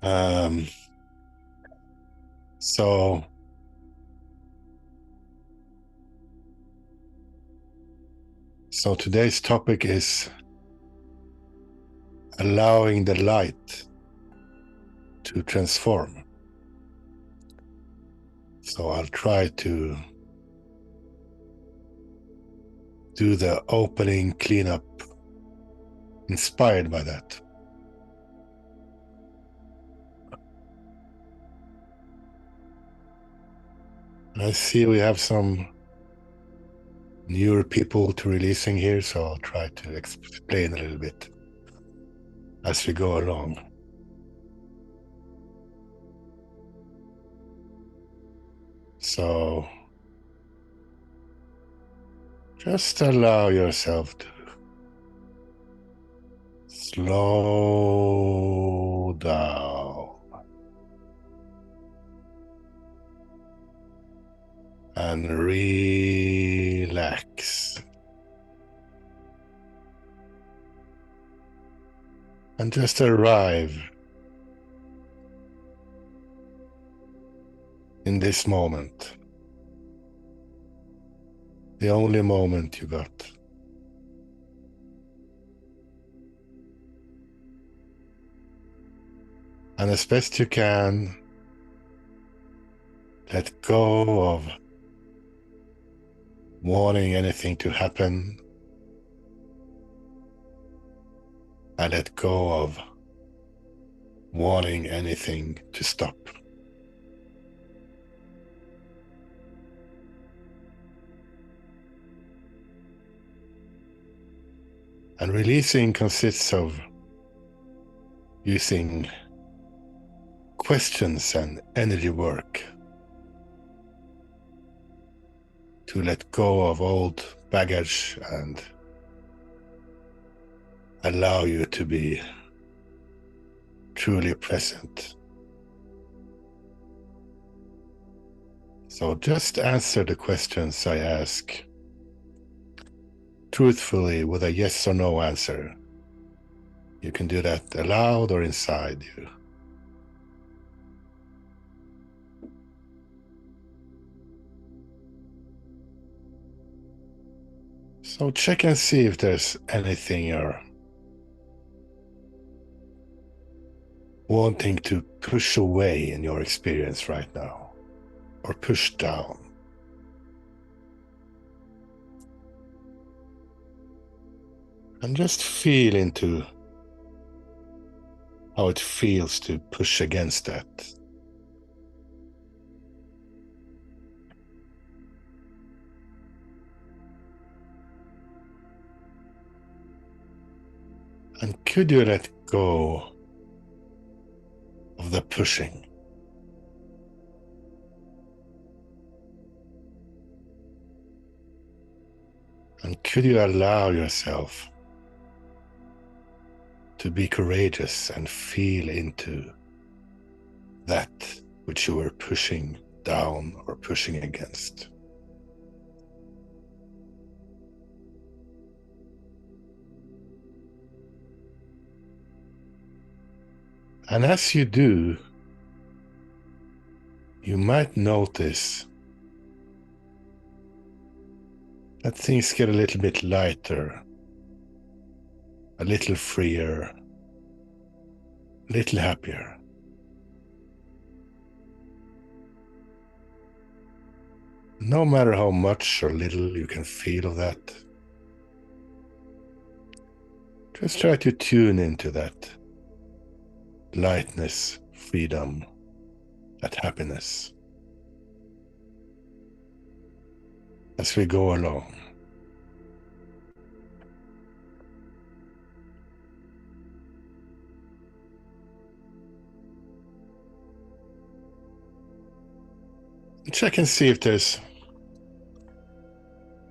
Um, so so today's topic is allowing the light to transform. So I'll try to do the opening cleanup inspired by that. I see we have some newer people to releasing here, so I'll try to explain a little bit as we go along. So just allow yourself to slow down and relax. And just arrive in this moment. The only moment you got. And as best you can, let go of wanting anything to happen. And let go of wanting anything to stop. And releasing consists of using questions and energy work to let go of old baggage and allow you to be truly present. So just answer the questions I ask truthfully with a yes or no answer. You can do that aloud or inside you. So check and see if there's anything you're wanting to push away in your experience right now, or push down. And just feel into how it feels to push against that. And could you let go of the pushing? And could you allow yourself to be courageous and feel into that which you were pushing down or pushing against? And as you do, you might notice that things get a little bit lighter, a little freer, a little happier. No matter how much or little you can feel of that, just try to tune into that lightness, freedom, that happiness as we go along. Check and see if there's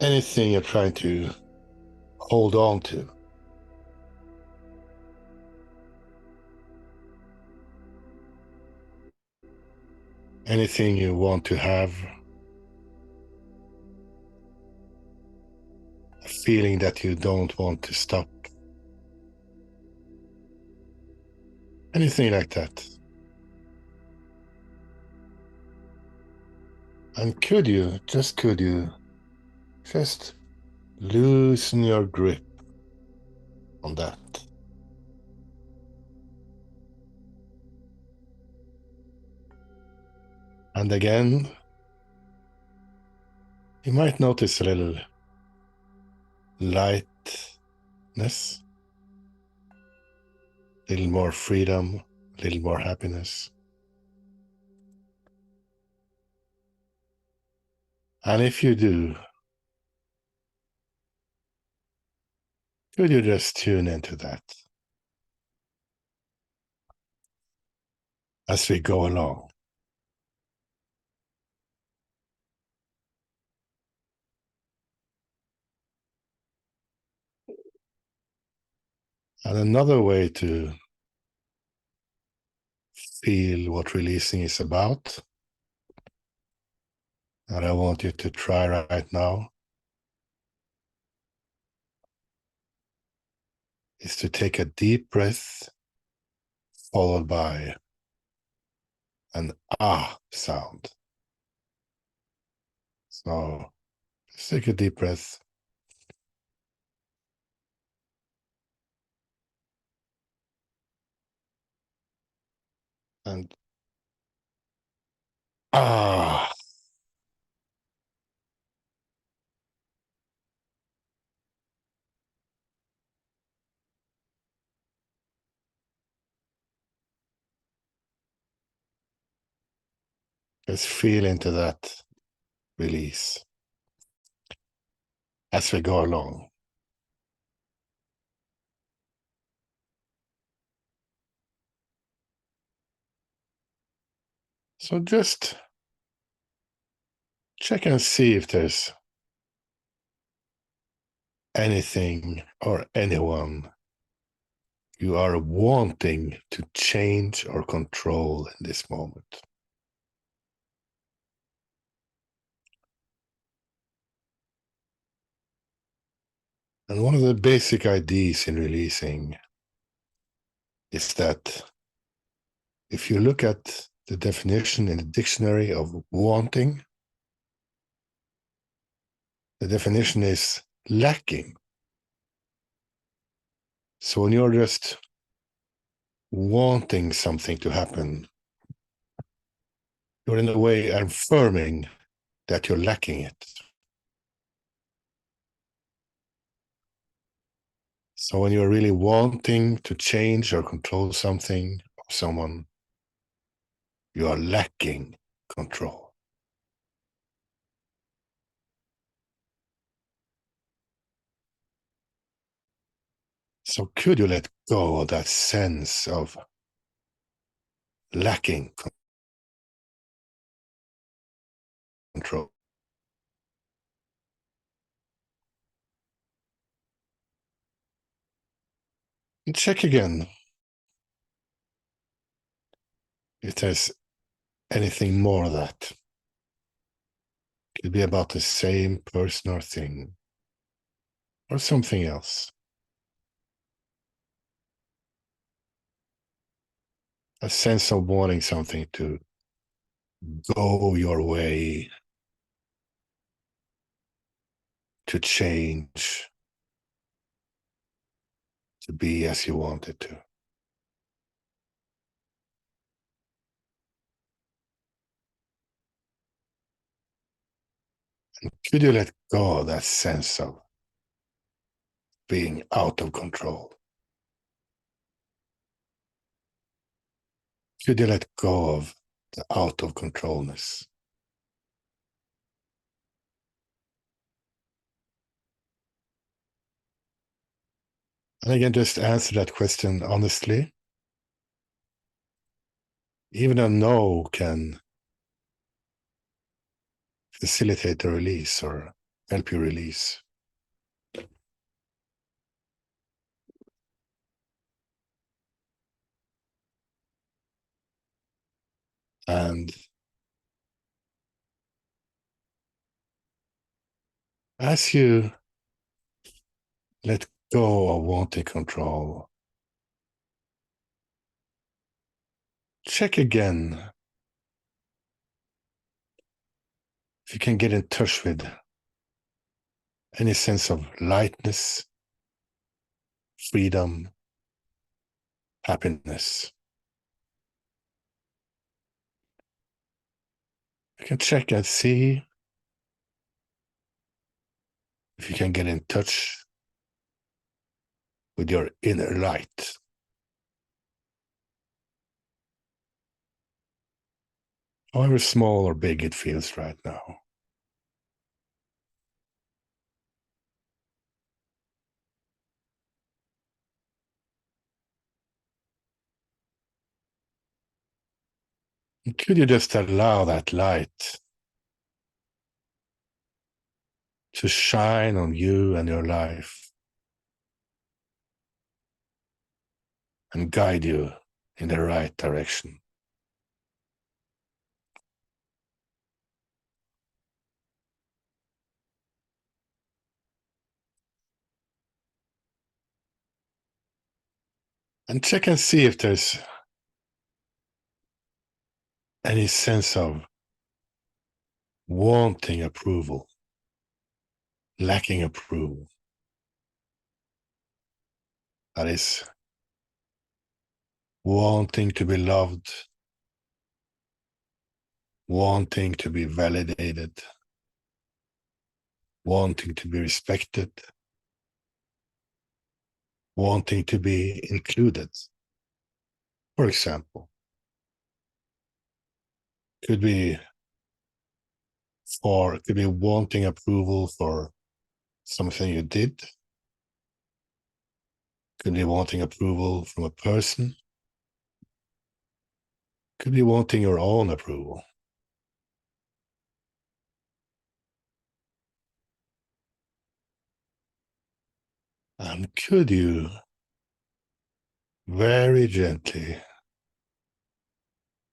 anything you're trying to hold on to. Anything you want to have. A feeling that you don't want to stop. Anything like that. And could you just loosen your grip on that? And again, you might notice a little lightness, a little more freedom, a little more happiness. And if you do, could you just tune into that as we go along? And another way to feel what releasing is about, and I want you to try right now, is to take a deep breath followed by an ah sound. So just take a deep breath. And ah. Just feel into that release as we go along. So just check and see if there's anything or anyone you are wanting to change or control in this moment. And one of the basic ideas in releasing is that if you look at the definition in the dictionary of wanting, the definition is lacking. So when you're just wanting something to happen, you're in a way affirming that you're lacking it. So when you're really wanting to change or control something or someone, you are lacking control. So could you let go of that sense of lacking control? And check again if there's anything more of that. Could be about the same person or thing, or something else. A sense of wanting something to go your way, to change, to be as you want it to. And could you let go of that sense of being out of control? Could you let go of the out of controlness? And again, just answer that question honestly. Even a no can facilitate the release or help you release. And as you let go of wanting control, check again if you can get in touch with any sense of lightness, freedom, happiness, you can check and see if you can get in touch with your inner light. However small or big it feels right now. And could you just allow that light to shine on you and your life and guide you in the right direction? And check and see if there's any sense of wanting approval, lacking approval. That is, wanting to be loved, wanting to be validated, wanting to be respected, wanting to be included. For example, could be wanting approval for something you did, could be wanting approval from a person, could be wanting your own approval. And could you very gently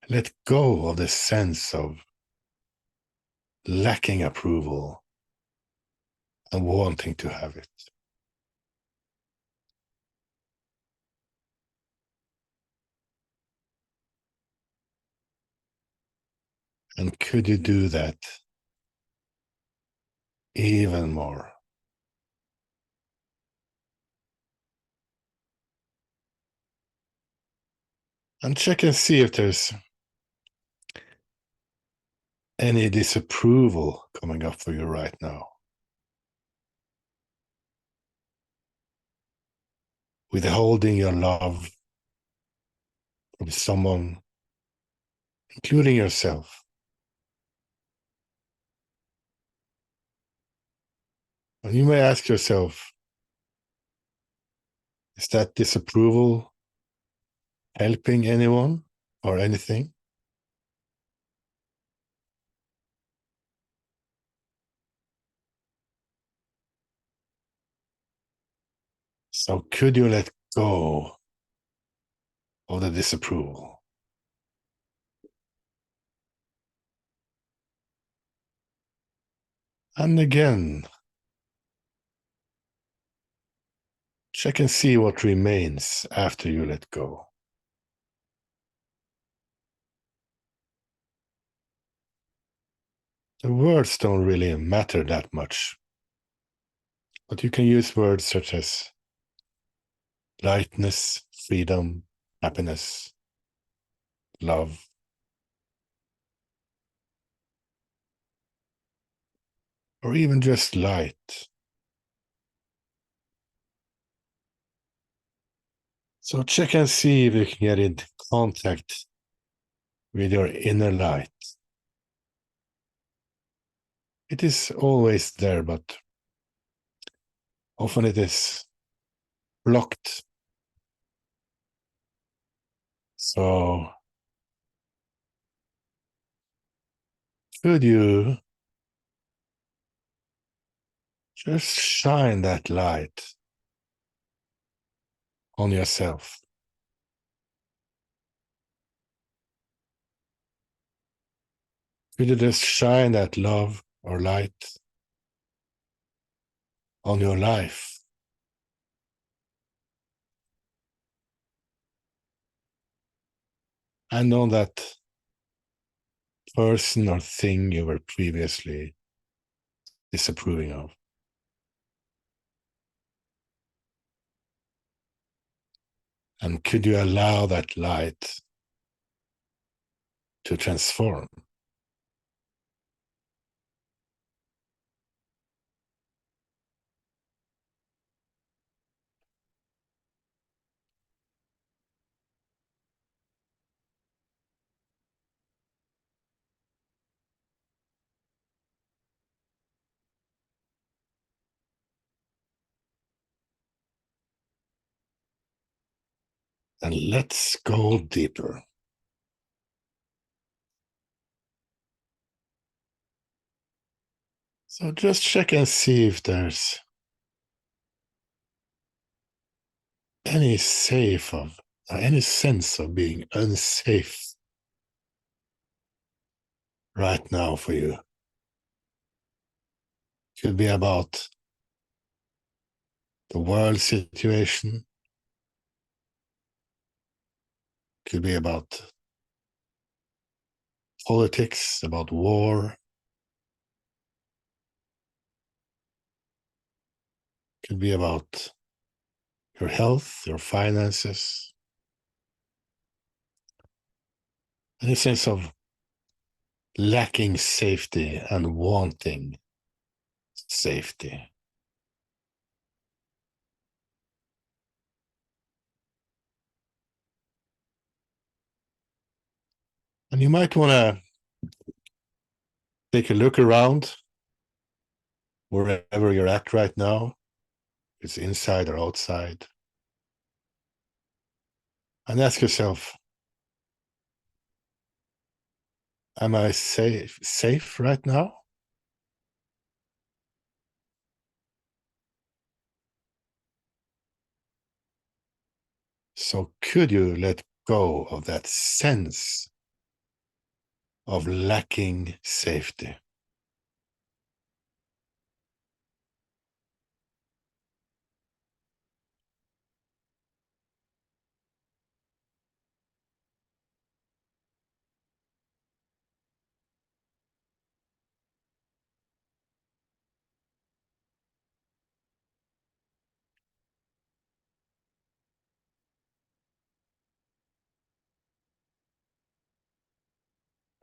let go of the sense of lacking approval and wanting to have it? And could you do that even more? And check and see if there's any disapproval coming up for you right now. Withholding your love from someone, including yourself. And you may ask yourself, is that disapproval helping anyone or anything? So could you let go of the disapproval? And again, check and see what remains after you let go. The words don't really matter that much, but you can use words such as lightness, freedom, happiness, love, or even just light. So check and see if you can get into contact with your inner light. It is always there, but often it is blocked. So could you just shine that light on yourself? Could you just shine that love or light on your life? And on that person or thing you were previously disapproving of. And could you allow that light to transform? And let's go deeper. So just check and see if there's any any sense of being unsafe right now for you. Could be about the world situation. Could be about politics, about war. Could be about your health, your finances. Any sense of lacking safety and wanting safety. And you might want to take a look around wherever you're at right now. It's inside or outside. And ask yourself, am I safe right now? So could you let go of that sense of lacking safety?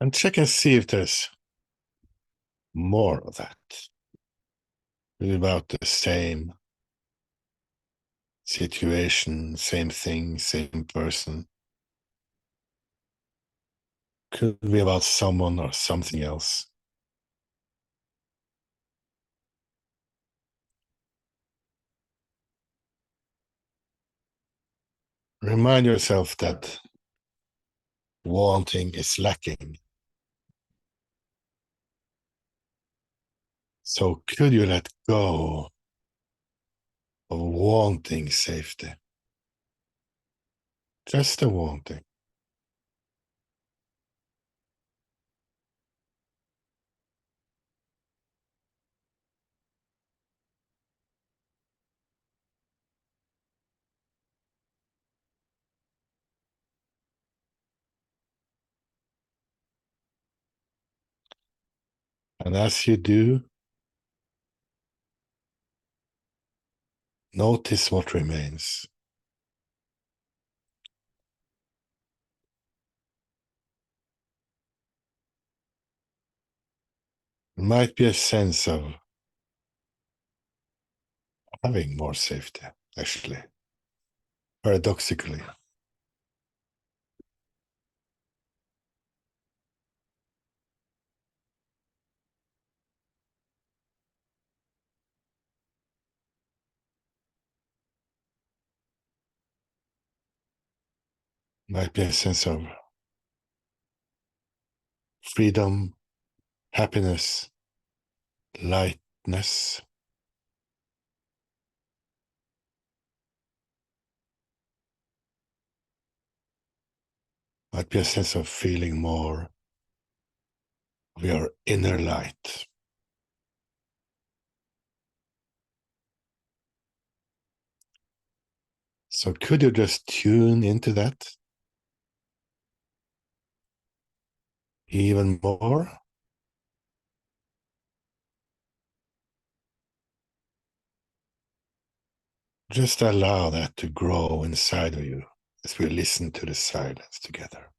And check and see if there's more of that. Maybe about the same situation, same thing, same person. Could be about someone or something else. Remind yourself that wanting is lacking. So could you let go of wanting safety? Just the wanting. And as you do, notice what remains. It might be a sense of having more safety, actually, paradoxically. Might be a sense of freedom, happiness, lightness. Might be a sense of feeling more of your inner light. So could you just tune into that? Even more. Just allow that to grow inside of you as we listen to the silence together.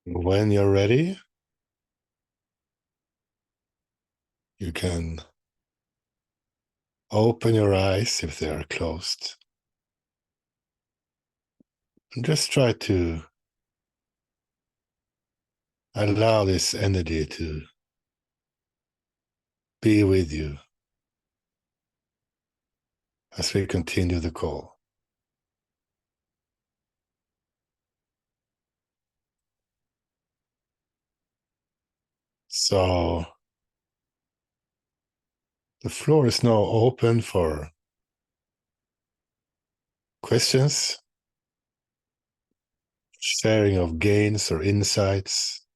When you're ready, you can open your eyes if they are closed. And just try to allow this energy to be with you as we continue the call. So the floor is now open for questions, sharing of gains or insights,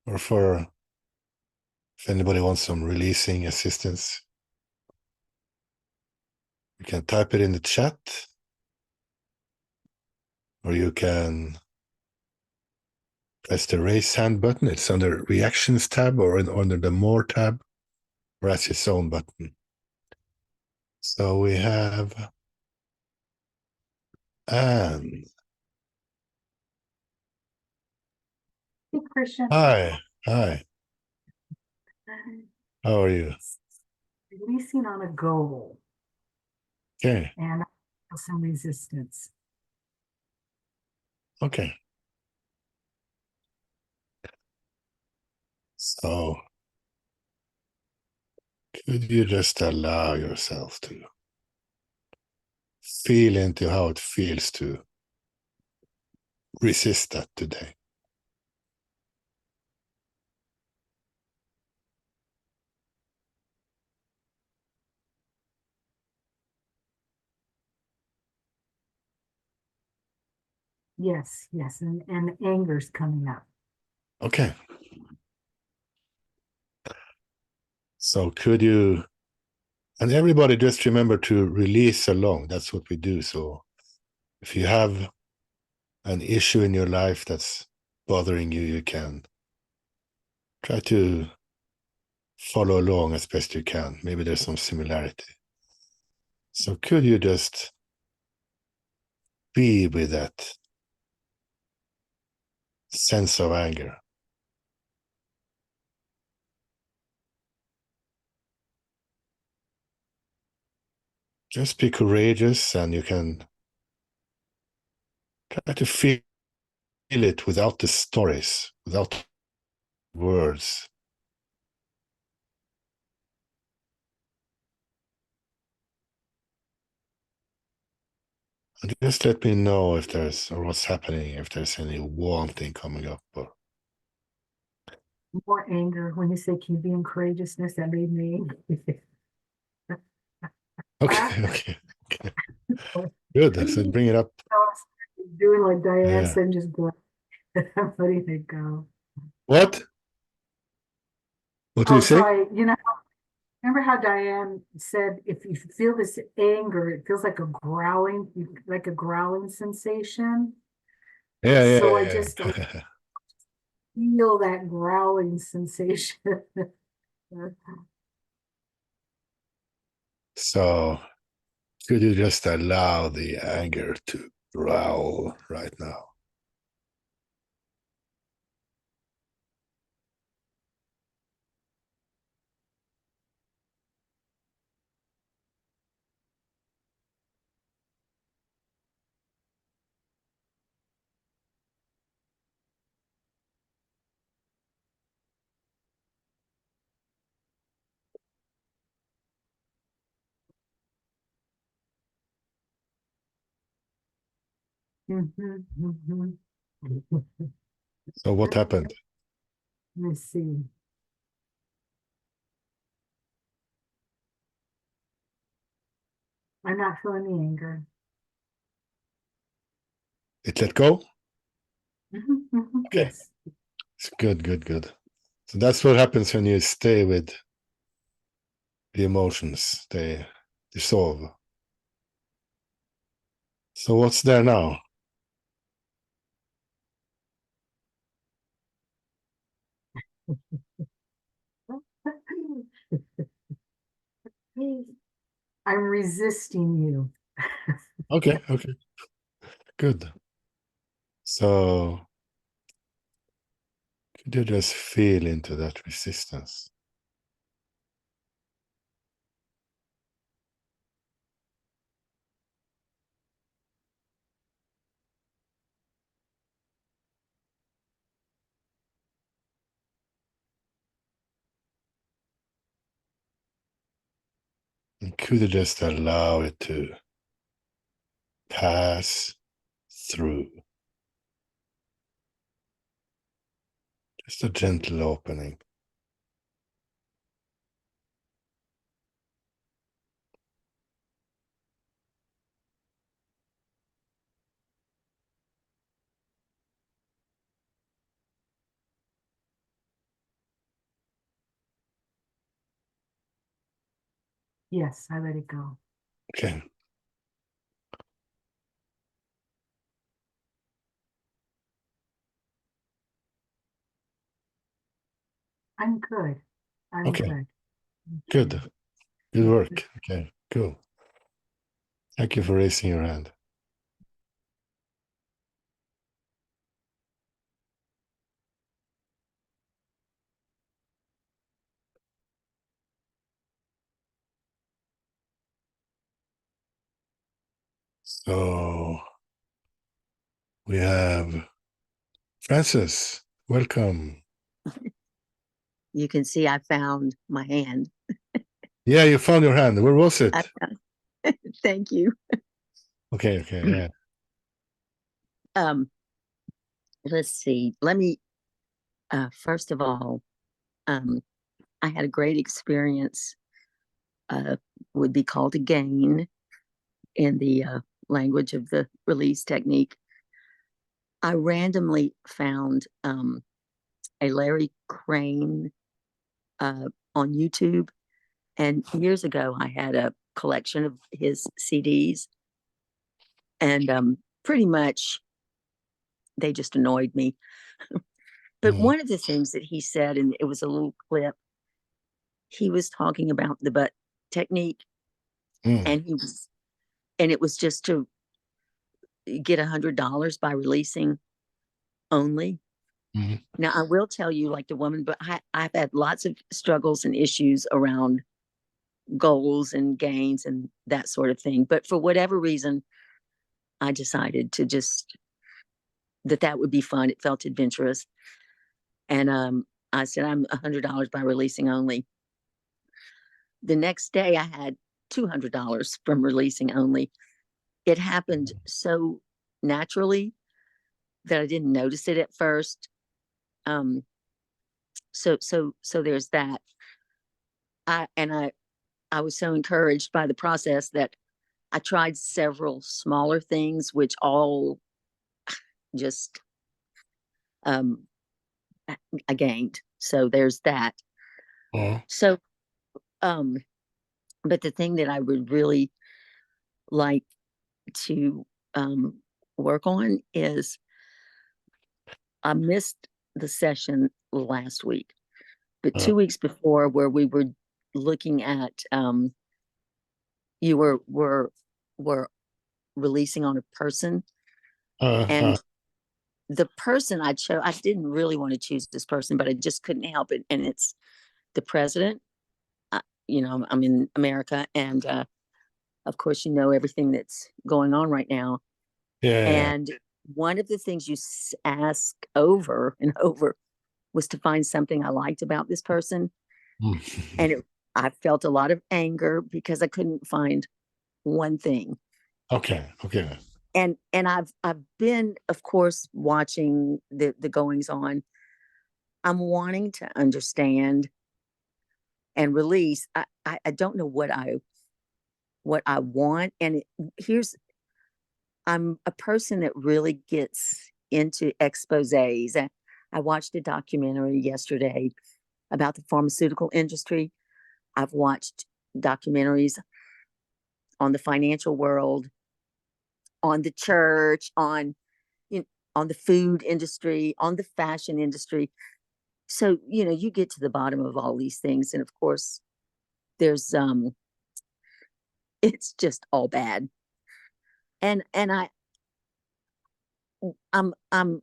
or for if anybody wants some releasing assistance. You can type it in the chat, or you can press the raise hand button. It's under reactions tab or under the more tab, or that's its own button. So we have Anne. Hey, Christian. Hi. How are you? Releasing on a goal Okay. and some resistance. Okay. So could you just allow yourself to feel into how it feels to resist that today? Yes, and anger's coming up. Okay. So could you, and everybody just remember to release along. That's what we do. So if you have an issue in your life that's bothering you, you can try to follow along as best you can. Maybe there's some similarity. So could you just be with that sense of anger? Just be courageous, and you can try to feel it without the stories, without words. And just let me know if there's, or what's happening, if there's any wanting coming up. Or... More anger when you say can you be in courageousness, that made me Okay. Good. So bring it up. doing like Diane Yeah. said, just go. Letting it go. What? What do you say? Remember how Diane said if you feel this anger, it feels like a growling sensation. Yeah. So I just feel that growling sensation. So could you just allow the anger to growl right now? Mhm, mhm. So what happened? Let me see. I'm not feeling the anger. It let go? Mhm, mhm. Okay. Yes. It's good, good, good. So that's what happens when you stay with the emotions. They dissolve. So what's there now? I'm resisting you. Okay, okay, good. So could you just feel into that resistance? And could you just allow it to pass through? Just a gentle opening. Yes, I let it go. Okay. I'm good. I'm Okay. good. Good. Okay. Good work. Okay. Cool. Thank you for raising your hand. So we have Francis. Welcome. You can see I found my hand. Yeah, you found your hand. Where was it? Thank you. Okay, okay, yeah. Um, let's see. Let me first of all, I had a great experience. Would be called a gain in the language of the release technique. I randomly found a Larry Crane on YouTube, and years ago I had a collection of his CDs, and pretty much they just annoyed me. But Mm, one of the things that he said, and it was a little clip, he was talking about the butt technique, mm, and it was just to get $100 by releasing only. mm, Now, I will tell you, like the woman, but I've had lots of struggles and issues around goals and gains and that sort of thing. But for whatever reason, I decided to just that would be fun. It felt adventurous, and I said I'm $100 by releasing only. The next day, I had $200 from releasing only. It happened so naturally that I didn't notice it at first. Um, so there's that. I was so encouraged by the process that I tried several smaller things, which all just um, I gained. So there's that. mm. So, um, but the thing that I would really like to work on is I missed the session last week, but Uh. 2 weeks before, where we were looking at, you were releasing on a person, and the person I chose, I didn't really want to choose this person, but I just couldn't help it. And it's the president. I'm in America, and of course, everything that's going on right now. Yeah. And one of the things you ask over and over was to find something I liked about this person. And I felt a lot of anger because I couldn't find one thing. Okay. And I've been, of course, watching the goings on. I'm wanting to understand and release. I don't know what I want. And I'm a person that really gets into exposés. I watched a documentary yesterday about the pharmaceutical industry. I've watched documentaries on the financial world, on the church, on the food industry, on the fashion industry. So, you get to the bottom of all these things. And of course, there's it's just all bad. And I'm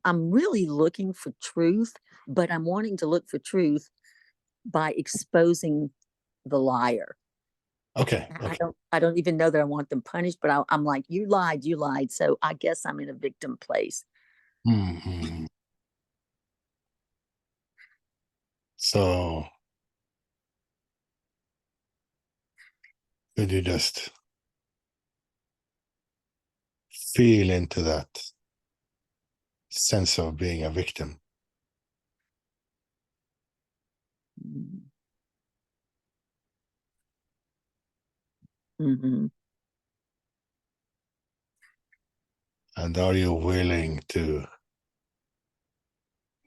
really looking for truth, but I'm wanting to look for truth by exposing the liar. Okay. I don't even know that I want them punished, but I'm like, you lied. So I guess I'm in a victim place. Mm-hmm. So could you just feel into that sense of being a victim? Mm-hmm. And are you willing to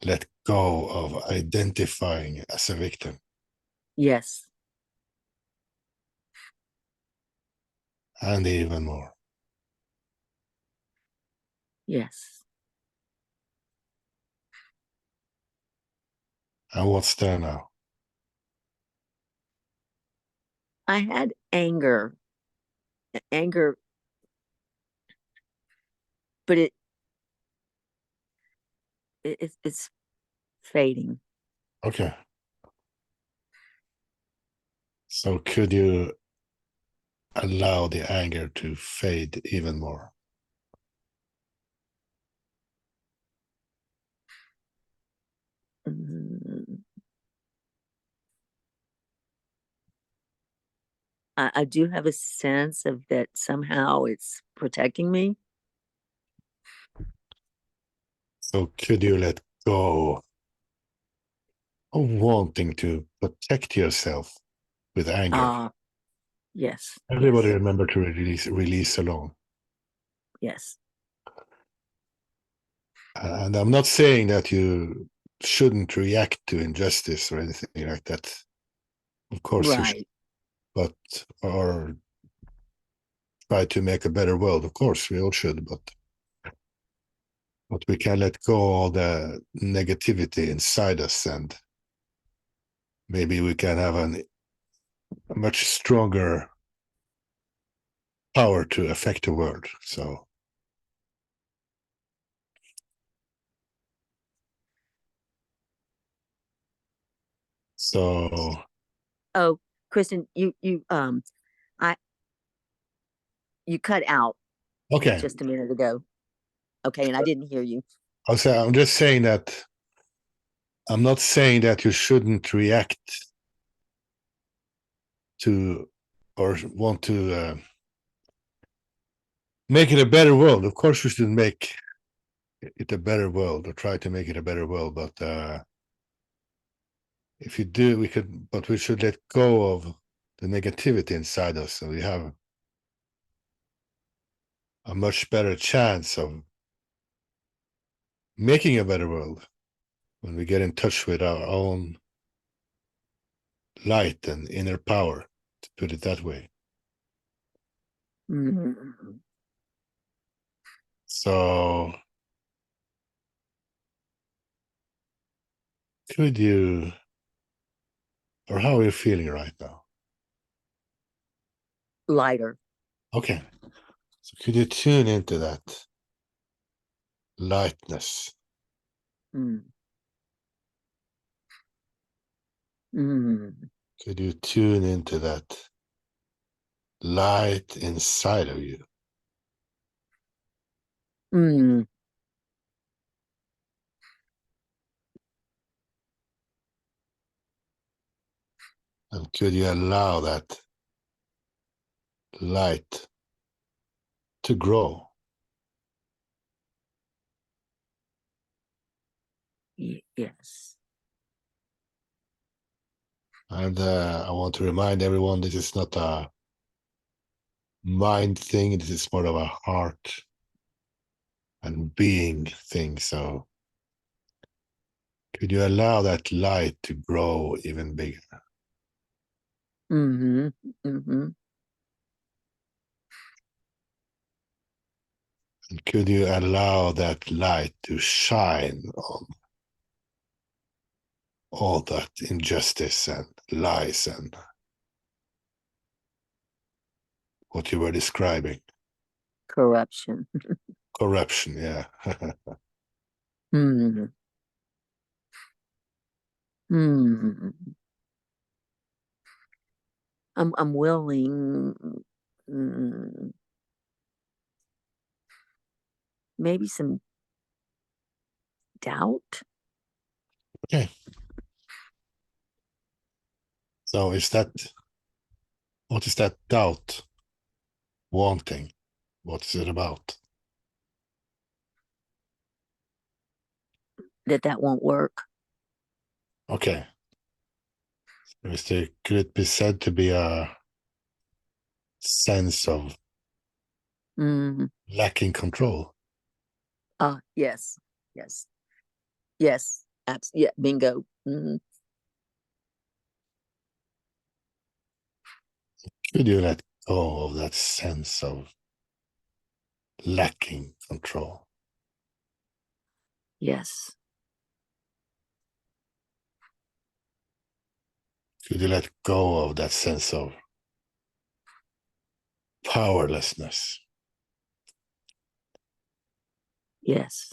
let go of identifying as a victim? Yes. And even more. Yes. And what's there now? I had anger, but it's fading. Okay. So could you allow the anger to fade even more? Mm. I do have a sense of that somehow it's protecting me. So could you let go of wanting to protect yourself with anger? Yes. Everybody Yes. remember to release alone. Yes. And I'm not saying that you shouldn't react to injustice or anything like that. Of course you should, Right. but or try to make a better world. Of course we all should, but we can let go of the negativity inside us, and maybe we can have a much stronger power to affect the world. So Oh, Kristen, I you cut out okay. just a minute ago. Okay, and I didn't hear you. I'm just saying that I'm not saying that you shouldn't react to or want to make it a better world. Of course, we should make it a better world or try to make it a better world. But if you do, but we should let go of the negativity inside us, so we have a much better chance of making a better world when we get in touch with our own light and inner power, to put it that way. Mm-hmm. So could you, or how are you feeling right now? Lighter. Okay. So could you tune into that lightness? Mm. Mm. Could you tune into that light inside of you? Mm. And could you allow that light to grow? Yes. And I want to remind everyone this is not a mind thing, this is more of a heart and being thing. So could you allow that light to grow even bigger? Mm-hmm. Mm-hmm. And could you allow that light to shine on all that injustice and lies and what you were describing? Corruption. Corruption, yeah. Mm. Mm. I'm willing. Mm, maybe some doubt. Okay. So what is that doubt wanting? What is it about? That won't work. Okay. Could it be said to be a sense of Mm. lacking control? Yes. Yes. Yes. Yeah. Bingo. Mm. Could you let go of that sense of lacking control? Yes. Could you let go of that sense of powerlessness? Yes.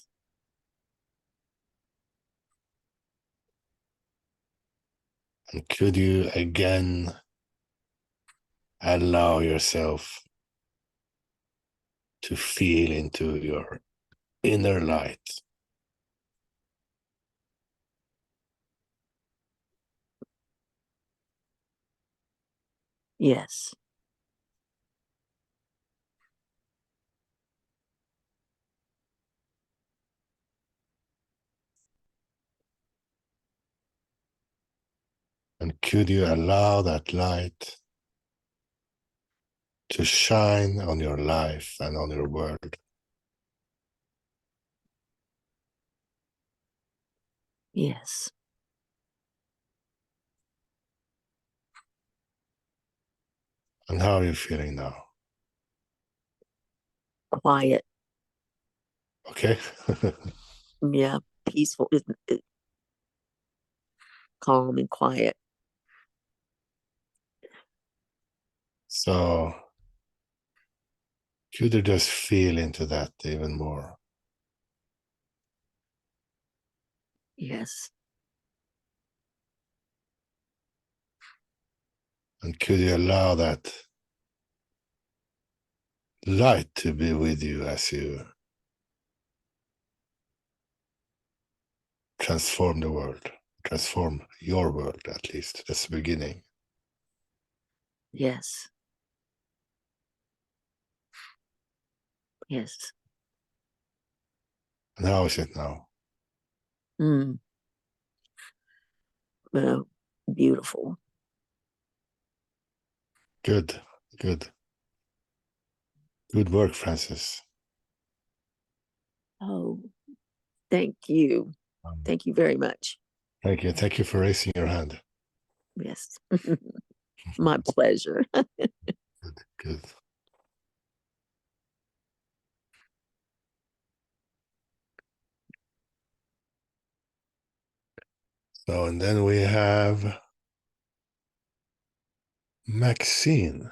And could you again allow yourself to feel into your inner light? Yes. And could you allow that light to shine on your life and on your world? Yes. And how are you feeling now? Quiet. Okay. Yeah. Peaceful. Calm and quiet. So could you just feel into that even more? Yes. And could you allow that light to be with you as you transform the world, transform your world at least? That's the beginning. Yes. Yes. And how is it now? Mm. Well, beautiful. Good, good. Good work, Francis. Oh, thank you. Thank you very much. Thank you. Thank you for raising your hand. Yes. My pleasure. Good, good. So, and then we have Maxine.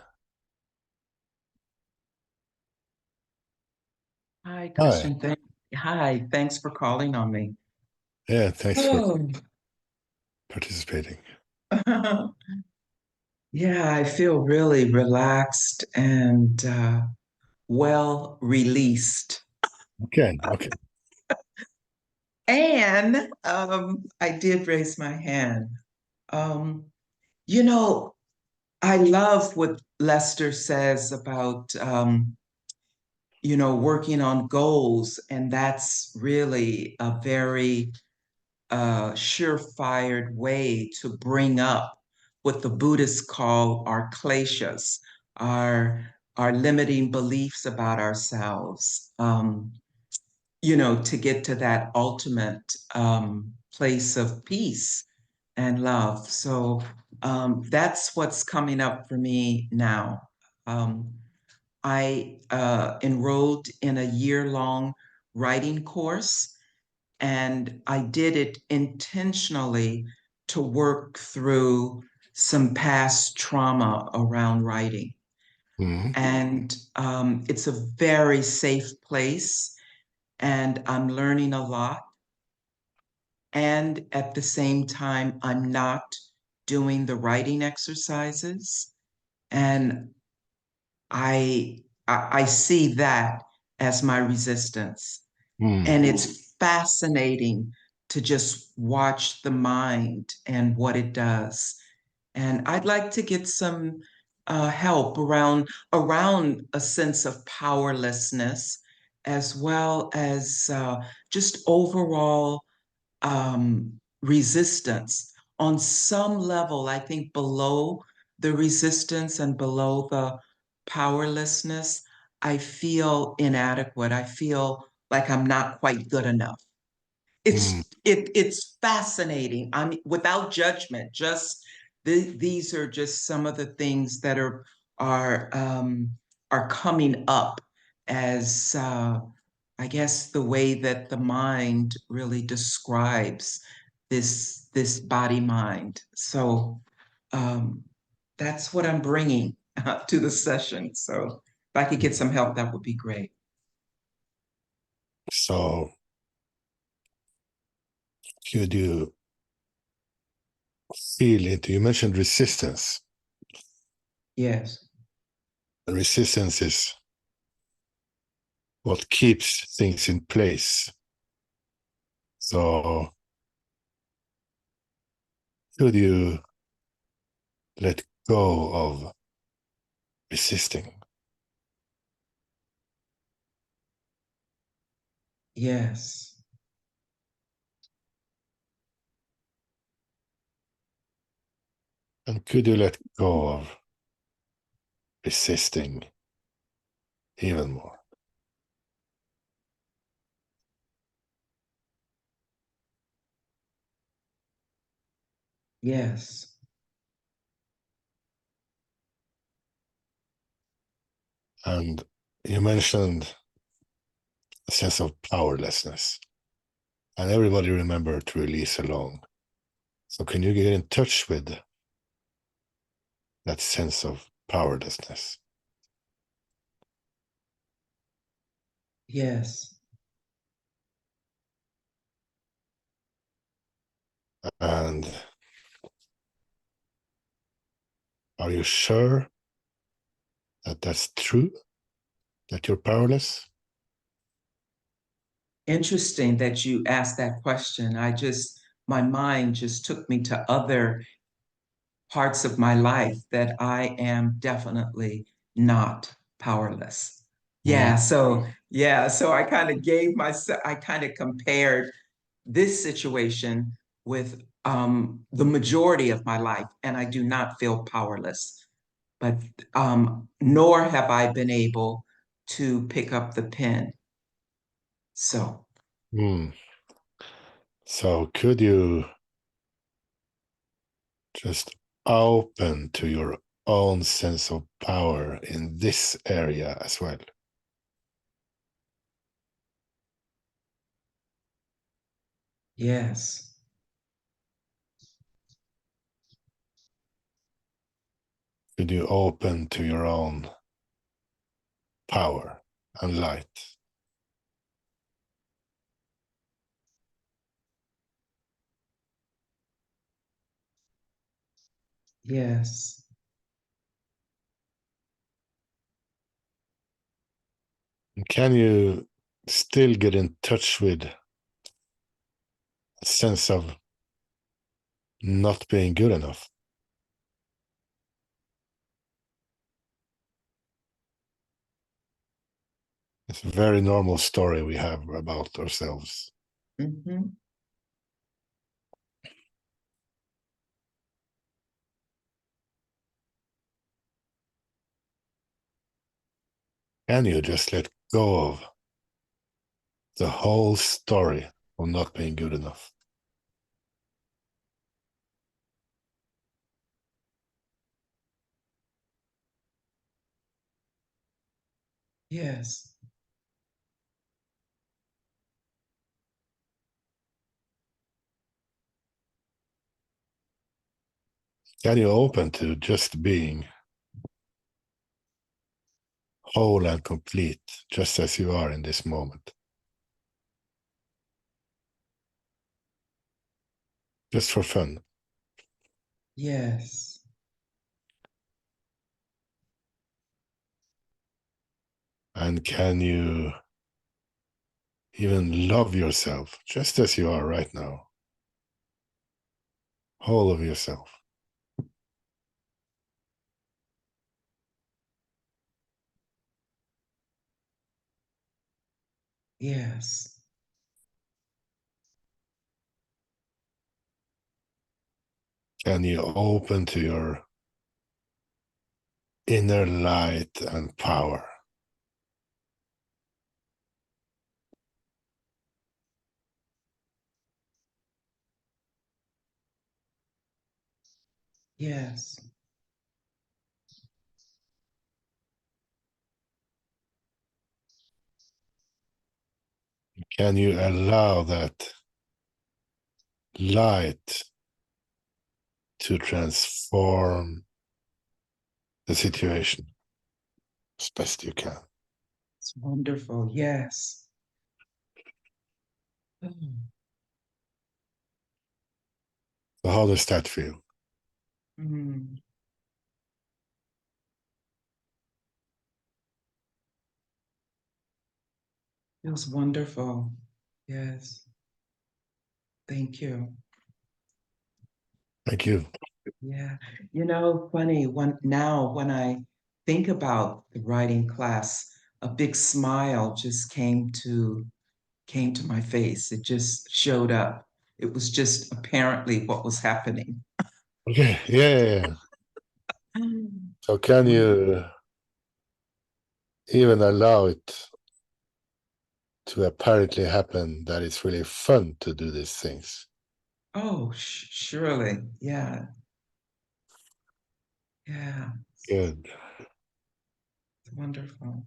Hi, Christian. Hi, thanks for calling on me. Yeah, thanks for Oh, participating. yeah, I feel really relaxed and well released. Okay, okay. And I did raise my hand. Um, you know, I love what Lester says about working on goals, and that's really a very surefire way to bring up what the Buddhists call our kleshas, our our limiting beliefs about ourselves. To get to that ultimate place of peace and love. So that's what's coming up for me now. Um, I enrolled in a year-long writing course, and I did it intentionally to work through some past trauma around writing. Mhm. And it's a very safe place, and I'm learning a lot. And at the same time, I'm not doing the writing exercises. And I see that as my resistance. Mm. And it's fascinating to just watch the mind and what it does. And I'd like to get some help around a sense of powerlessness, as well as just overall resistance. On some level, I think below the resistance and below the powerlessness, I feel inadequate. I feel like I'm not quite good enough. Mm. It's fascinating. I mean, without judgment, just these are just some of the things that are coming up as I guess the way that the mind really describes this body mind. So um, that's what I'm bringing to the session. So if I could get some help, that would be great. So, could you feel into, you mentioned resistance. Yes. Resistance is what keeps things in place. So, could you let go of resisting? Yes. And could you let go of resisting even more? Yes. And you mentioned a sense of powerlessness, and everybody remember to release alone. So, can you get in touch with that sense of powerlessness? Yes. And are you sure that that's true, that you're powerless? Interesting that you asked that question. My mind just took me to other parts of my life that I am definitely not powerless. Mm. So I kind of I kind of compared this situation with the majority of my life, and I do not feel powerless. But nor have I been able to pick up the pen. So Mm. So, could you just open to your own sense of power in this area as well? yes, Could you open to your own power and light? Yes. And can you still get in touch with a sense of not being good enough? It's a very normal story we have about ourselves. Mm-hmm. Can you just let go of the whole story of not being good enough? Yes. Can you open to just being whole and complete, just as you are in this moment? Just for fun. Yes. And can you even love yourself just as you are right now? Whole of yourself. Yes. Can you open to your inner light and power? Yes. Can you allow that light to transform the situation as best you can? It's wonderful. Yes. Mm. So how does that feel? Mm. It was wonderful. Yes. Thank you. Thank you. Yeah. Funny, when I think about the writing class, a big smile just came to my face. It just showed up. It was just apparently what was happening. Okay, yeah. So can you even allow it to apparently happen that it's really fun to do these things? Oh, surely. Yeah. Yeah. Good. It's wonderful.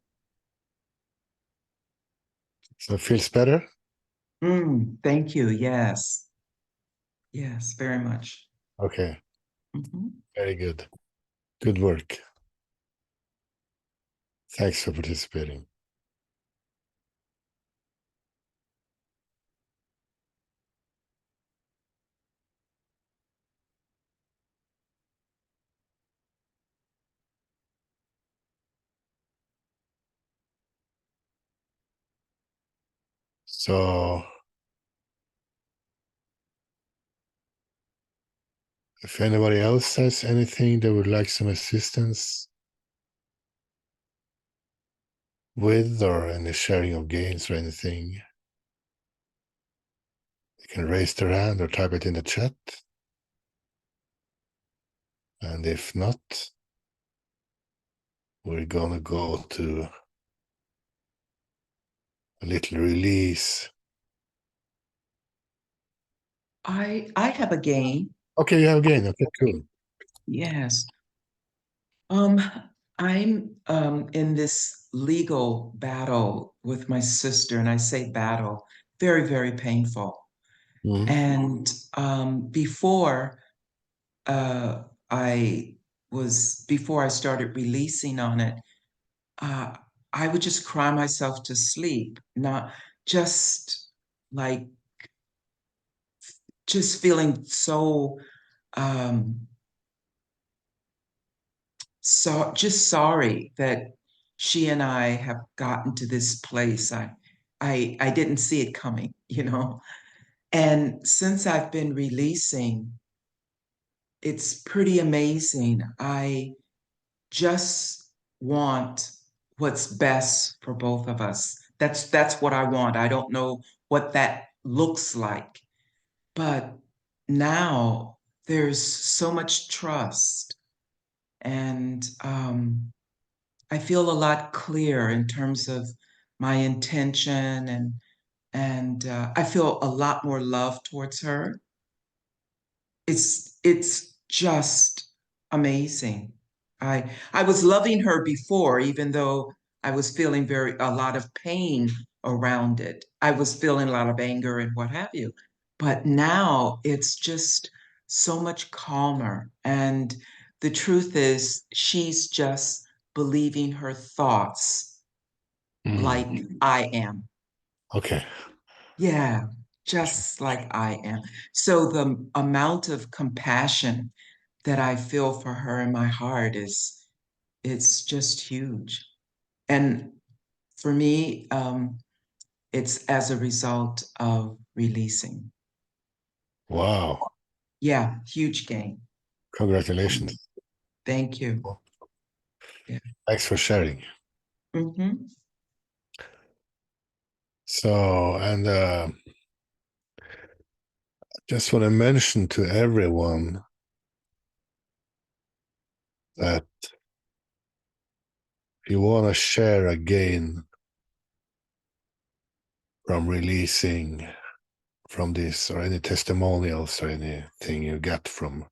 So it feels better? Thank you. Yes. Yes, very much. Okay, Mhm. very good. Good work. Thanks for participating. So if anybody else has anything they would like some assistance with, or any sharing of gains or anything, they can raise their hand or type it in the chat. And if not, we're gonna go to a little release. I have a game. Okay, you have gain. Okay, cool. Yes. I'm in this legal battle with my sister, and I say battle, very, very painful. Mhm. And before I was before I started releasing on it, I would just cry myself to sleep, not just like just feeling so um just sorry that she and I have gotten to this place. I didn't see it coming, you know. And since I've been releasing, it's pretty amazing. I just want what's best for both of us. That's what I want. I don't know what that looks like, but now there's so much trust, and I feel a lot clearer in terms of my intention, and I feel a lot more love towards her. It's just amazing. I was loving her before, even though I was feeling a lot of pain around it. I was feeling a lot of anger and what have you. But now it's just so much calmer. And the truth is, she's just believing her thoughts like I am. Okay. Yeah, just like I am. So the amount of compassion that I feel for her in my heart it's just huge. And for me, it's as a result of releasing. Wow. Yeah, huge gain. Congratulations. Thank you. Yeah. Thanks for sharing. Hmm. So, and just want to mention to everyone that if you want to share a gain from releasing from this, or any testimonials or anything you get from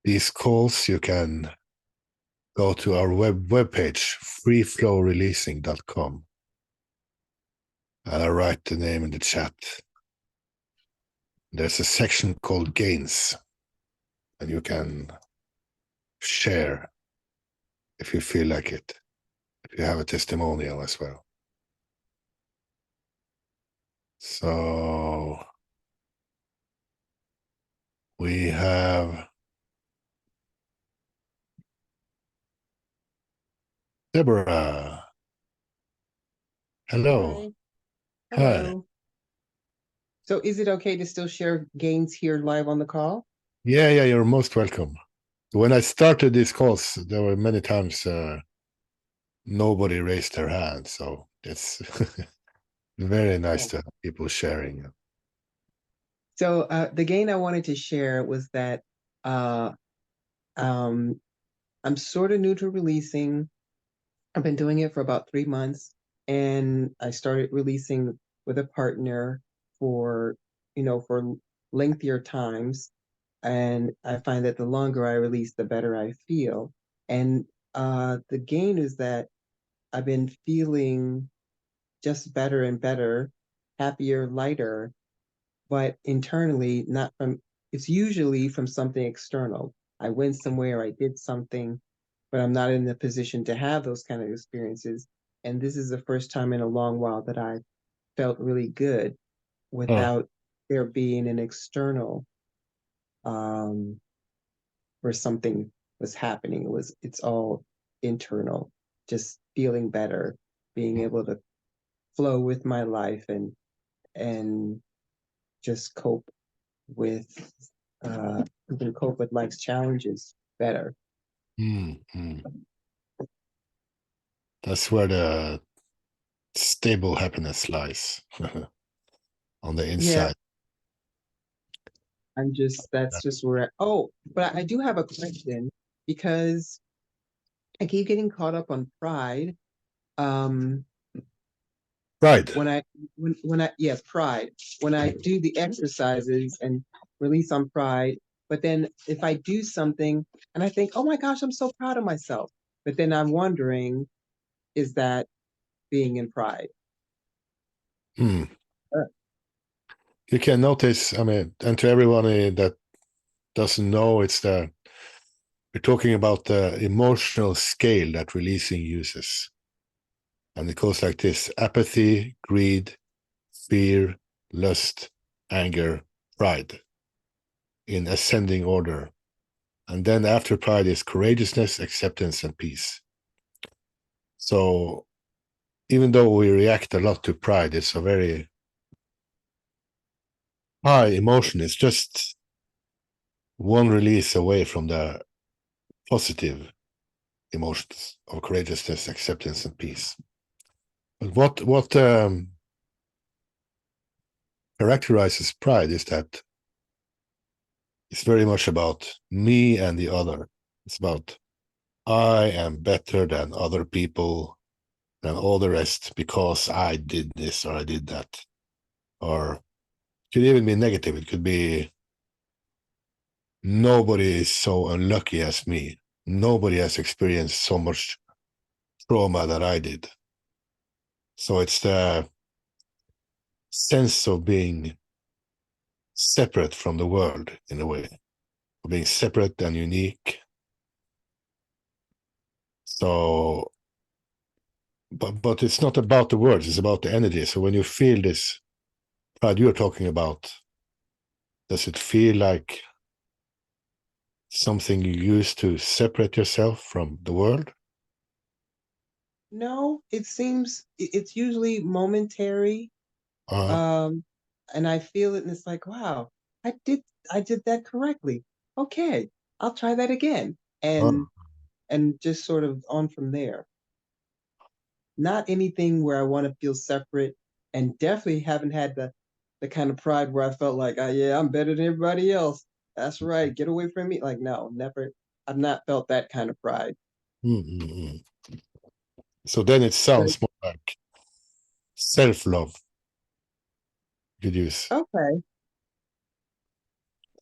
these calls, you can go to our webpage, freeflowreleasing.com. And I write the name in the chat. There's a section called gains, and you can share if you feel like it, if you have a testimonial as well. So we have Deborah. Hello. Hi. Hi. Hello. So is it okay to still share gains here live on the call? Yeah, you're most welcome. When I started these calls, there were many times nobody raised their hand, so it's very nice to have people sharing. So the gain I wanted to share was that uh, I'm sort of new to releasing. I've been doing it for about 3 months, and I started releasing with a partner for, for lengthier times. And I find that the longer I release, the better I feel. And the gain is that I've been feeling just better and better, happier, lighter, but internally, not from, it's usually from something external. I went somewhere, I did something, but I'm not in the position to have those kind of experiences. And this is the first time in a long while that I felt really good Oh, without there being an external um, where something was happening. It's all internal, just feeling better, being able to flow with my life and just with cope with life's challenges better. mm. That's where the stable happiness lies on the Yeah, inside. that's just where but I do have a question because I keep getting caught up on pride. Um Right. when I yes, pride. When I do the exercises and release on pride, but then if I do something and I think, oh my gosh, I'm so proud of myself. But then I'm wondering, is that being in pride? Hmm. Uh, You can notice, I mean, and to everyone that doesn't know, it's we're talking about the emotional scale that releasing uses. And it goes like this: apathy, greed, fear, lust, anger, pride, in ascending order. And then after pride is courageousness, acceptance, and peace. So even though we react a lot to pride, it's a very high emotion. It's just one release away from the positive emotions of courageousness, acceptance, and peace. But what characterizes pride is that it's very much about me and the other. It's about I am better than other people, than all the rest, because I did this or I did that. Or it could even be negative. It could be nobody is so unlucky as me. Nobody has experienced so much trauma that I did. So it's the sense of being separate from the world in a way, of being separate and unique. So, but it's not about the words, it's about the energy. So when you feel this pride you're talking about, does it feel like something you use to separate yourself from the world? No, it seems it's usually momentary. Um, and I feel it and it's like, wow, I did that correctly. Okay, I'll try that again. uh, And just sort of on from there. Not anything where I want to feel separate, and definitely haven't had the kind of pride where I felt like, oh, yeah, I'm better than everybody else. That's right. Get away from me. Like, no, never. I've not felt that kind of pride. mm. So then it But sounds more like self-love you could use. okay,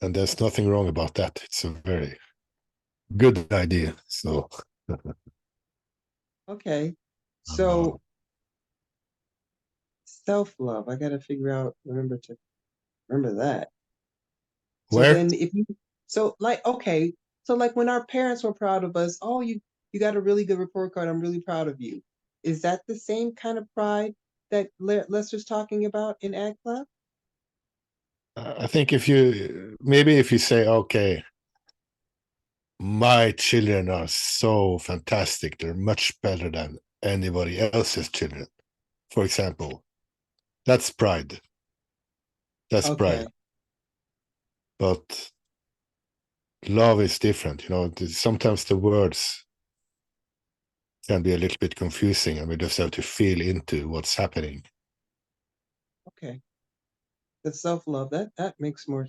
And there's nothing wrong about that. It's a very good idea. So okay. uh, So self-love, I gotta figure out, remember that. So where then if you so like okay, so like when our parents were proud of us, oh you got a really good report card, I'm really proud of you. Is that the same kind of pride that Lester's talking about in Ag Club? I think if you say, okay, my children are so fantastic, they're much better than anybody else's children, for example, that's pride. That's pride. Okay. But love is different. Sometimes the words can be a little bit confusing, and we just have to feel into what's happening. Okay. The self-love, that makes more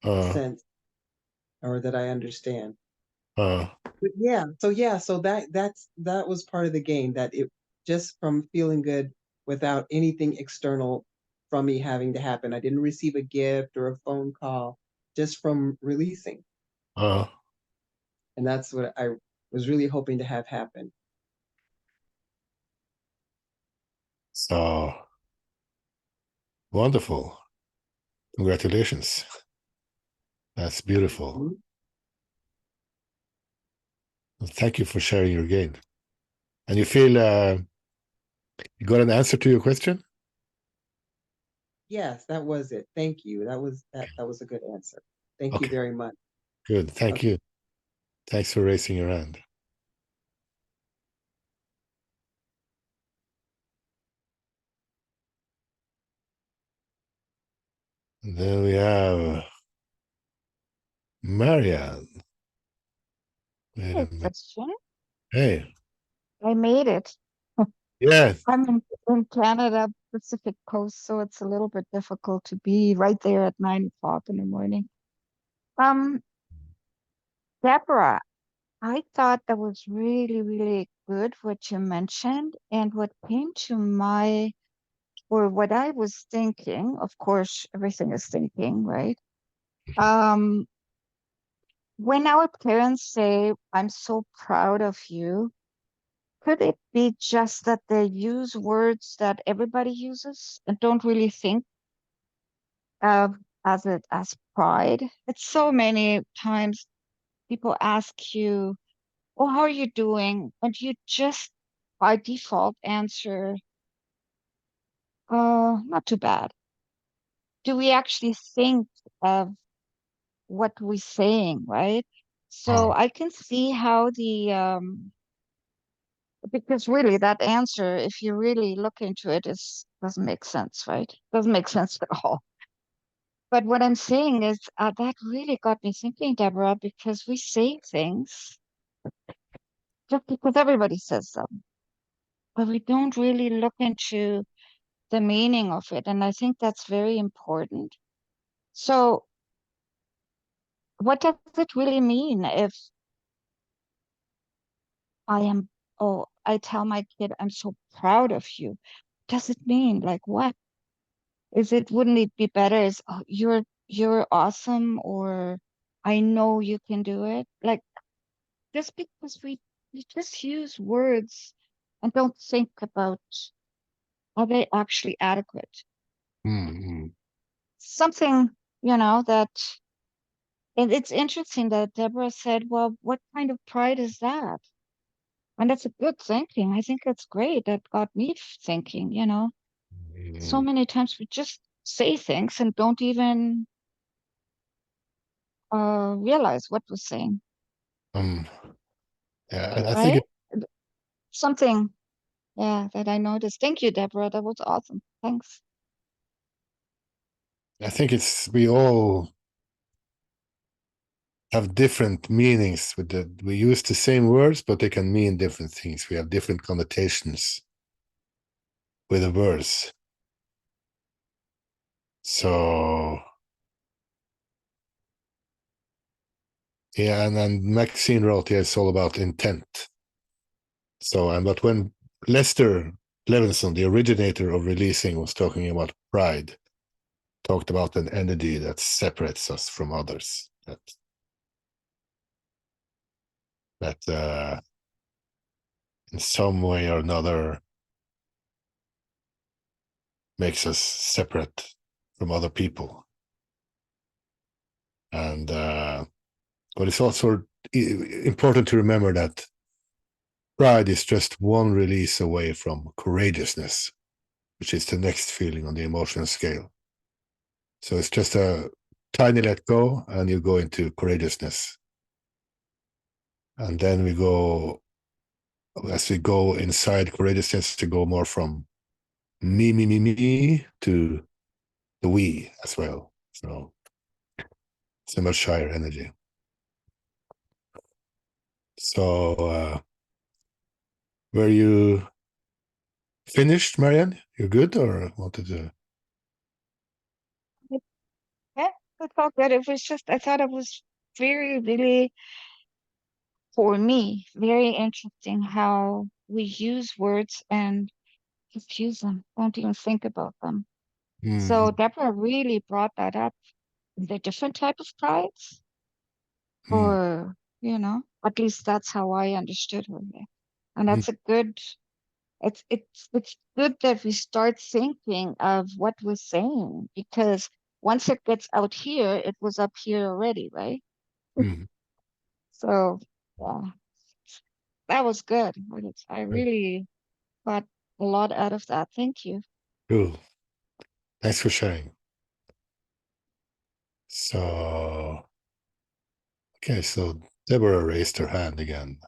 Uh, sense, or that I understand. uh, But so that was part of the game, that it just from feeling good without anything external from me having to happen. I didn't receive a gift or a phone call, just from releasing. uh, And that's what I was really hoping to have happen. so wonderful. Congratulations. That's beautiful. Mhm. Thank you for sharing your game. And you feel you got an answer to your question? Yes, that was it. Thank you. That was a good answer. Thank you Okay, very much. good. Thank Okay. you. Thanks for raising your hand. And then we have Marianne. Wait Hey, a minute. Christian. Hey, I made it. yeah. I'm in Canada, Pacific Coast, so it's a little bit difficult to be right there at 9 o'clock in the morning. Um, Deborah, I thought that was really, really good what you mentioned. And what came to or what I was thinking, of course, everything is thinking, right? Um, when our parents say, I'm so proud of you, could it be just that they use words that everybody uses and don't really think of as pride? It's so many times people ask you, "Oh, how are you doing?" And you just by default answer, not too bad." Do we actually think of what we're saying, right? So Oh, I can see how because really that answer, if you really look into it, is doesn't make sense, right? Doesn't make sense at all. But what I'm saying is that really got me thinking, Deborah, because we say things just because everybody says them, but we don't really look into the meaning of it. And I think that's very important. So what does it really mean if I am, oh, I tell my kid, "I'm so proud of you"? Does it mean like what? Is it, wouldn't it be better as, "Oh, you're awesome," or "I know you can do it"? Like just because we just use words and don't think about, are they actually adequate? mm, Something, that, and it's interesting that Deborah said, "Well, what kind of pride is that?" And that's a good thinking. I think that's great. That got me thinking. So mm, many times we just say things and don't even realize what we're saying, um, yeah, I think right? Something, yeah, that I noticed. Thank you, Deborah. That was awesome. Thanks. it's we all have different meanings with we use the same words, but they can mean different things. We have different connotations with the words. So yeah, and Maxine wrote, yeah, it's all about intent. So, and but when Lester Levinson, the originator of releasing, was talking about pride, talked about an energy that separates us from others, that in some way or another makes us separate from other people. And but it's also important to remember that pride is just one release away from courageousness, which is the next feeling on the emotional scale. So it's just a tiny let go, and you go into courageousness. And then as we go inside courageousness, to go more from me to the we as well. So it's a much higher energy. So were you finished, Marianne? You're good, or wanted to? Yeah, that's all good. It was just, I thought it was very, really, for me, very interesting how we use words and just use them, don't even think about them. So Mm, Deborah really brought that up. The different type of prides, mm, or, at least that's how I understood her. Yeah. And mm, that's a good, it's good that we start thinking of what we're saying, because once it gets out here, it was up here already, right? mm. So yeah, that was good. I really got a lot out of that. Thank you. Cool. Thanks for sharing. So, okay, so Deborah raised her hand again.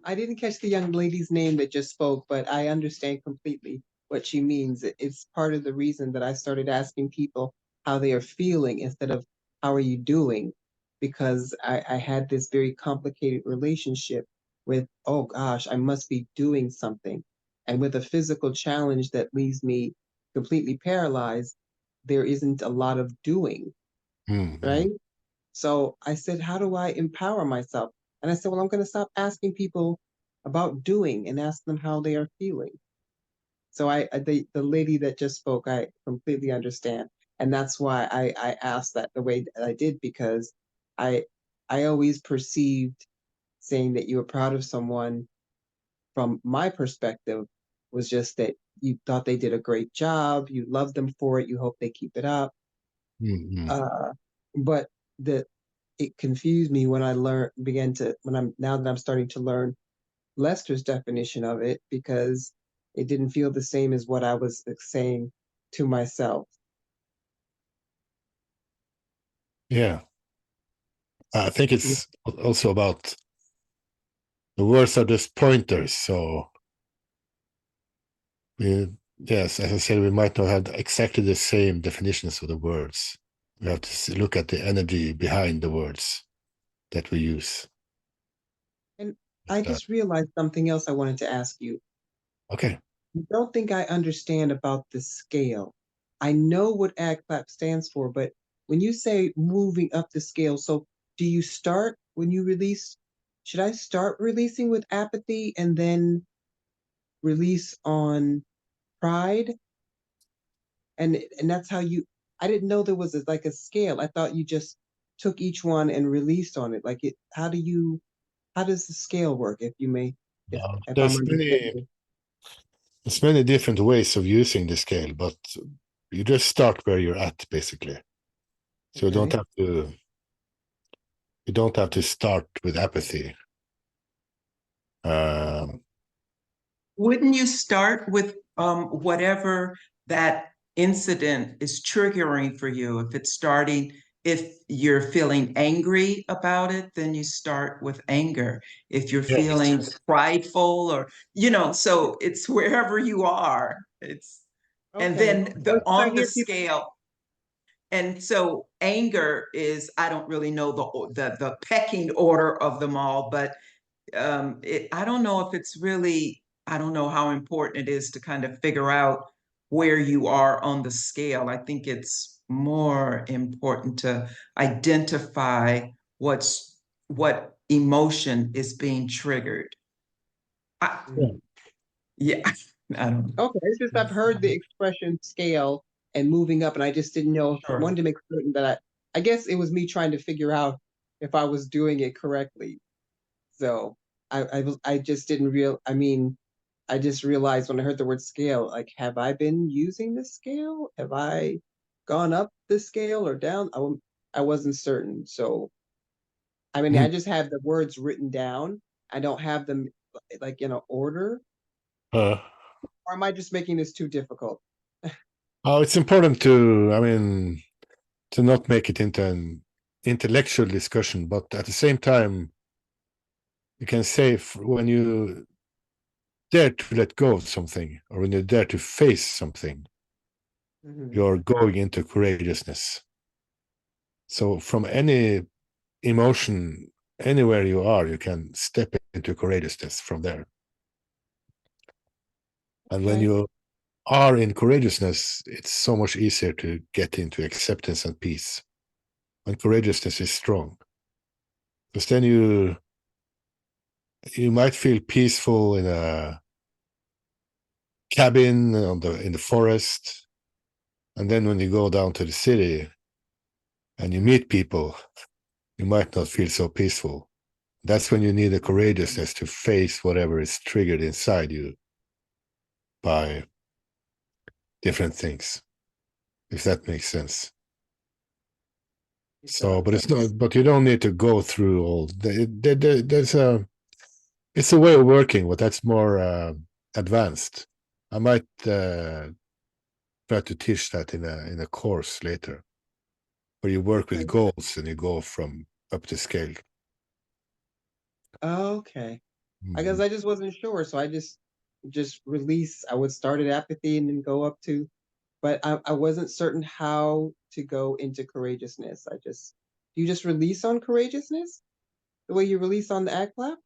I didn't catch the young lady's name that just spoke, but I understand completely what she means. It's part of the reason that I started asking people how they are feeling instead of how are you doing, because I had this very complicated relationship with, oh gosh, I must be doing something. And with a physical challenge that leaves me completely paralyzed, there isn't a lot of doing, Mm, mm, right? So I said, how do I empower myself? And I said, well, I'm going to stop asking people about doing and ask them how they are feeling. So the lady that just spoke, I completely understand. And that's why I asked that the way that I did, because I I always perceived saying that you were proud of someone from my perspective was just that you thought they did a great job, you love them for it, you hope they keep it up. mm, mm, Uh, but the it confused me when I now that I'm starting to learn Lester's definition of it, because it didn't feel the same as what I was saying to myself. Yeah. I think it's also about the words are just pointers. So yes, as I said, we might not have exactly the same definitions of the words. We have to look at the energy behind the words that we use. And I just realized something else I wanted to ask you. Okay. I don't think I understand about the scale. I know what AGCLAP stands for, but when you say moving up the scale, so do you start when you release? Should I start releasing with apathy and then release on pride? And that's how you. I didn't know there was like a scale. I thought you just took each one and released on it. Like it. How does the scale work? If you may, if I'm There's understanding. many different ways of using the scale, but you just start where you're at, basically. So you don't have to start with apathy. Wouldn't you start with whatever that incident is triggering for you? If you're feeling angry about it, then you start with anger. If you're Yes. feeling prideful or, so it's wherever you are. And then on the scale. And so anger is, I don't really know the pecking order of them all, but I don't know if it's really, I don't know how important it is to kind of figure out where you are on the scale. I think it's more important to identify what emotion is being triggered. Yeah, I don't know. Okay, it's just I've heard the expression scale and moving up, and I just didn't know. I Sure. wanted to make certain that I guess it was me trying to figure out if I was doing it correctly. So I just didn't I mean, I just realized when I heard the word scale, like, have I been using the scale? Have I gone up the scale or down? I wasn't certain. So I mean, I just have the words written down. I don't have them like in an order. Or am I just making this too difficult? It's important to not make it into an intellectual discussion, but at the same time, you can say when you dare to let go of something, or when you dare to face something, you're going into courageousness. So from any emotion, anywhere you are, you can step into courageousness from there. And when you are in courageousness, it's so much easier to get into acceptance and peace. When courageousness is strong, because then you might feel peaceful in a cabin in the forest, and then when you go down to the city and you meet people, you might not feel so peaceful. That's when you need the courageousness to face whatever is triggered inside you by different things, if that makes sense. So, but it's not. But you don't need to go through all. It's a way of working, but that's more advanced. I might try to teach that in a course later, where you work with goals and you go from up the scale. Okay. I guess I just wasn't sure, so I just release. I would start at apathy and then go up to, but I wasn't certain how to go into courageousness. You just release on courageousness the way you release on the AGCLAP?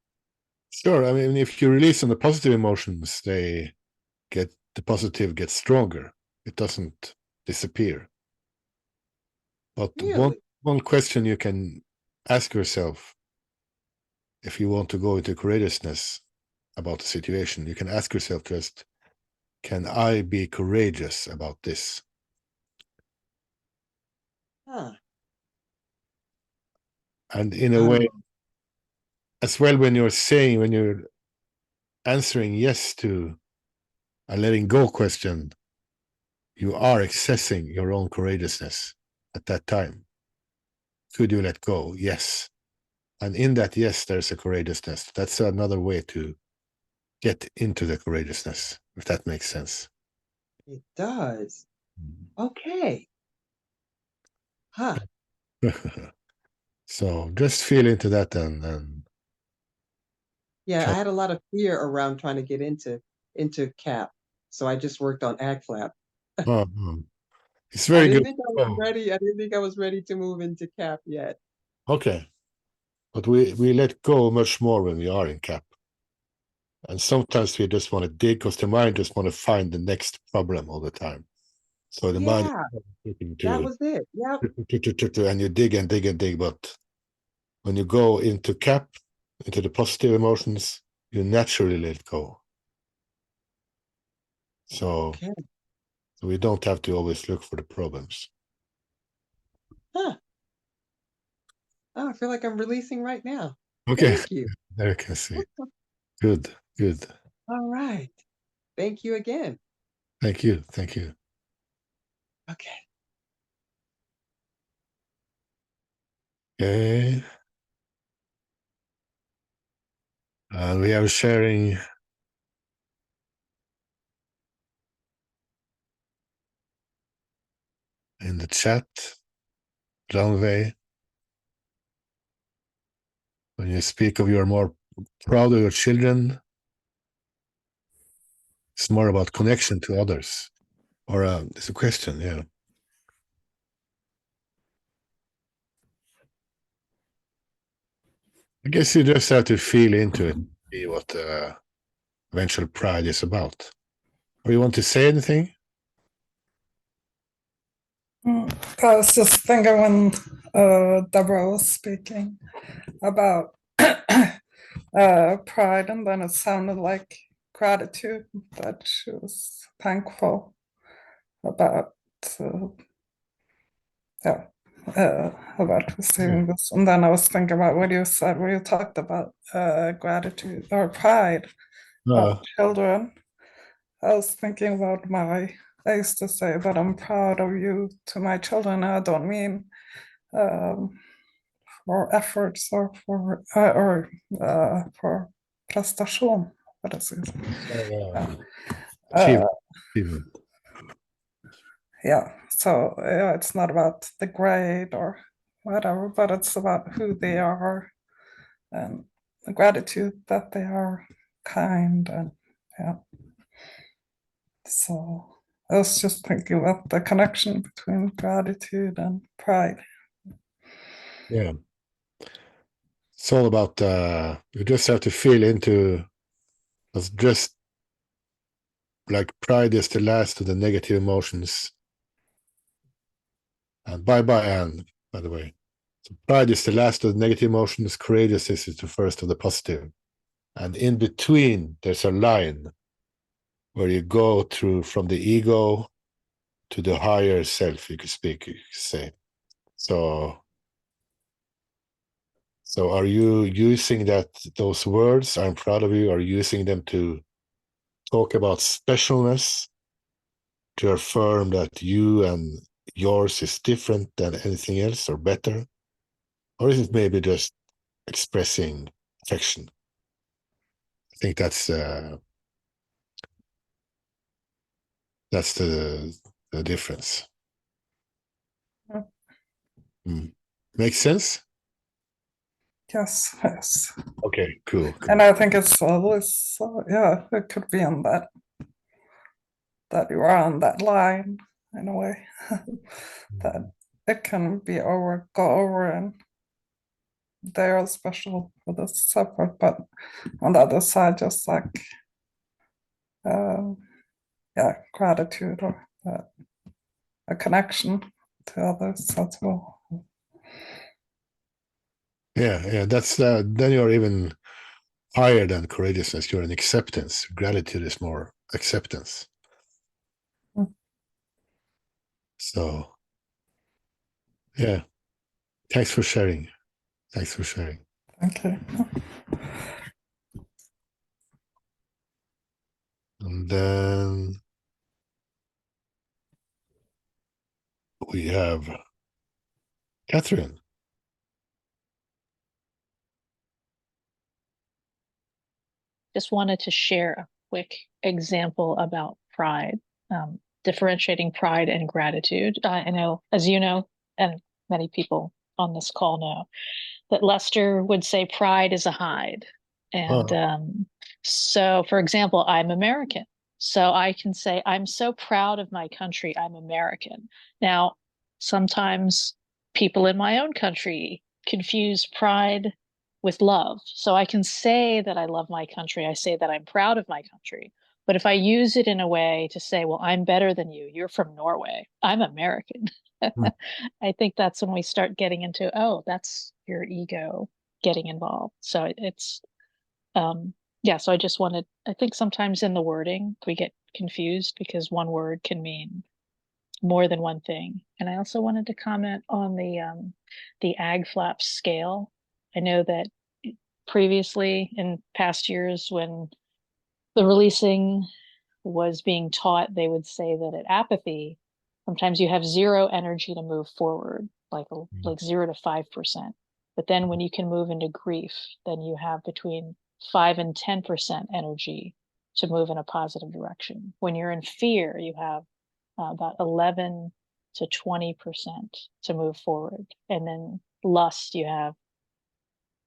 Sure. I mean, if you release on the positive emotions, the positive gets stronger. It doesn't disappear. But Really? one question you can ask yourself, if you want to go into courageousness about the situation, you can ask yourself just, can I be courageous about this? Huh. And in a way, as well, when you're answering yes to a letting go question, you are accessing your own courageousness at that time. could you let go? Yes. And in that yes, there's a courageousness. That's another way to get into the courageousness, if that makes sense. It does. Okay. Huh. So just feel into that and Yeah, try- I had a lot of fear around trying to get into CAP. So I just worked on ACFLAP. oh, it's I very didn't good. think I was Oh, ready. I didn't think I was ready to move into CAP yet. okay. But we let go much more when we are in CAP. And sometimes we just want to dig because the mind just want to find the next problem all the time. So the mind Yeah, is looking that was it. Yep. and you dig and dig and dig. But when you go into CAP, into the positive emotions, you naturally let go. So, Okay. so we don't have to always look for the problems. Huh. Oh, I feel like I'm releasing right now. Okay, Thank you. there you can see. Good, good. All right. Thank you again. Thank you, thank you. Okay. Okay. And we are sharing in the chat, Ranveig. When you speak of you're more proud of your children, it's more about connection to others. Or it's a question, yeah. I guess you just have to feel into it, see what eventual pride is about. Or you want to say anything? I was just thinking when Deborah was speaking about pride, and then it sounded like gratitude, that she was thankful about, uh, yeah, about receiving this. And then I was thinking about what you said, where you talked about gratitude or pride of children. I was thinking about I used to say that I'm proud of you to my children. I don't mean for efforts or for prestation. What is it? Achievement. Uh, Achievement. yeah, so yeah, it's not about the grade or whatever, but it's about who they are and the gratitude that they are kind, and yeah. So I was just thinking about the connection between gratitude and pride. Yeah. It's all about you just have to feel into it's just like pride is the last of the negative emotions. And bye Anne, by the way. So pride is the last of the negative emotions, courageousness is the first of the positive. And in between, there's a line where you go through from the ego to the higher self, you could say. So are you using those words, I'm proud of you, are you using them to talk about specialness, to affirm that you and yours is different than anything else or better? Or is it maybe just expressing affection? I think that's the difference. Makes sense? Yes, yes. Okay, cool. And I think it's always, yeah, it could be on that you are on that line in a way, that it can be go over, and they are special for the separate, but on the other side, just like, yeah, gratitude or a connection to others as well. Yeah, that's then you're even higher than courageousness. You're an acceptance. Gratitude is more acceptance. So, yeah, thanks for sharing. Thanks for sharing. Okay. And then we have Catherine. just wanted to share a quick example about pride, differentiating pride and gratitude. I know, as you know, and many people on this call know, that Lester would say pride is a hide. And so, for example, I'm American. So I can say, I'm so proud of my country, I'm American. Now, sometimes people in my own country confuse pride with love. So I can say that I love my country, I say that I'm proud of my country. But if I use it in a way to say, well, I'm better than you, you're from Norway, I'm American. I think that's when we start getting into, oh, that's your ego getting involved. So it's, yeah, so I just wanted, I think sometimes in the wording, we get confused because one word can mean more than one thing. And I also wanted to comment on the ag flaps scale. I know that previously in past years when the releasing was being taught, they would say that at apathy, sometimes you have zero energy to move forward, like 0 to 5%. But then when you can move into grief, then you have between 5 and 10% energy to move in a positive direction. When you're in fear, you have about 11 to 20% to move forward. And then lust, you have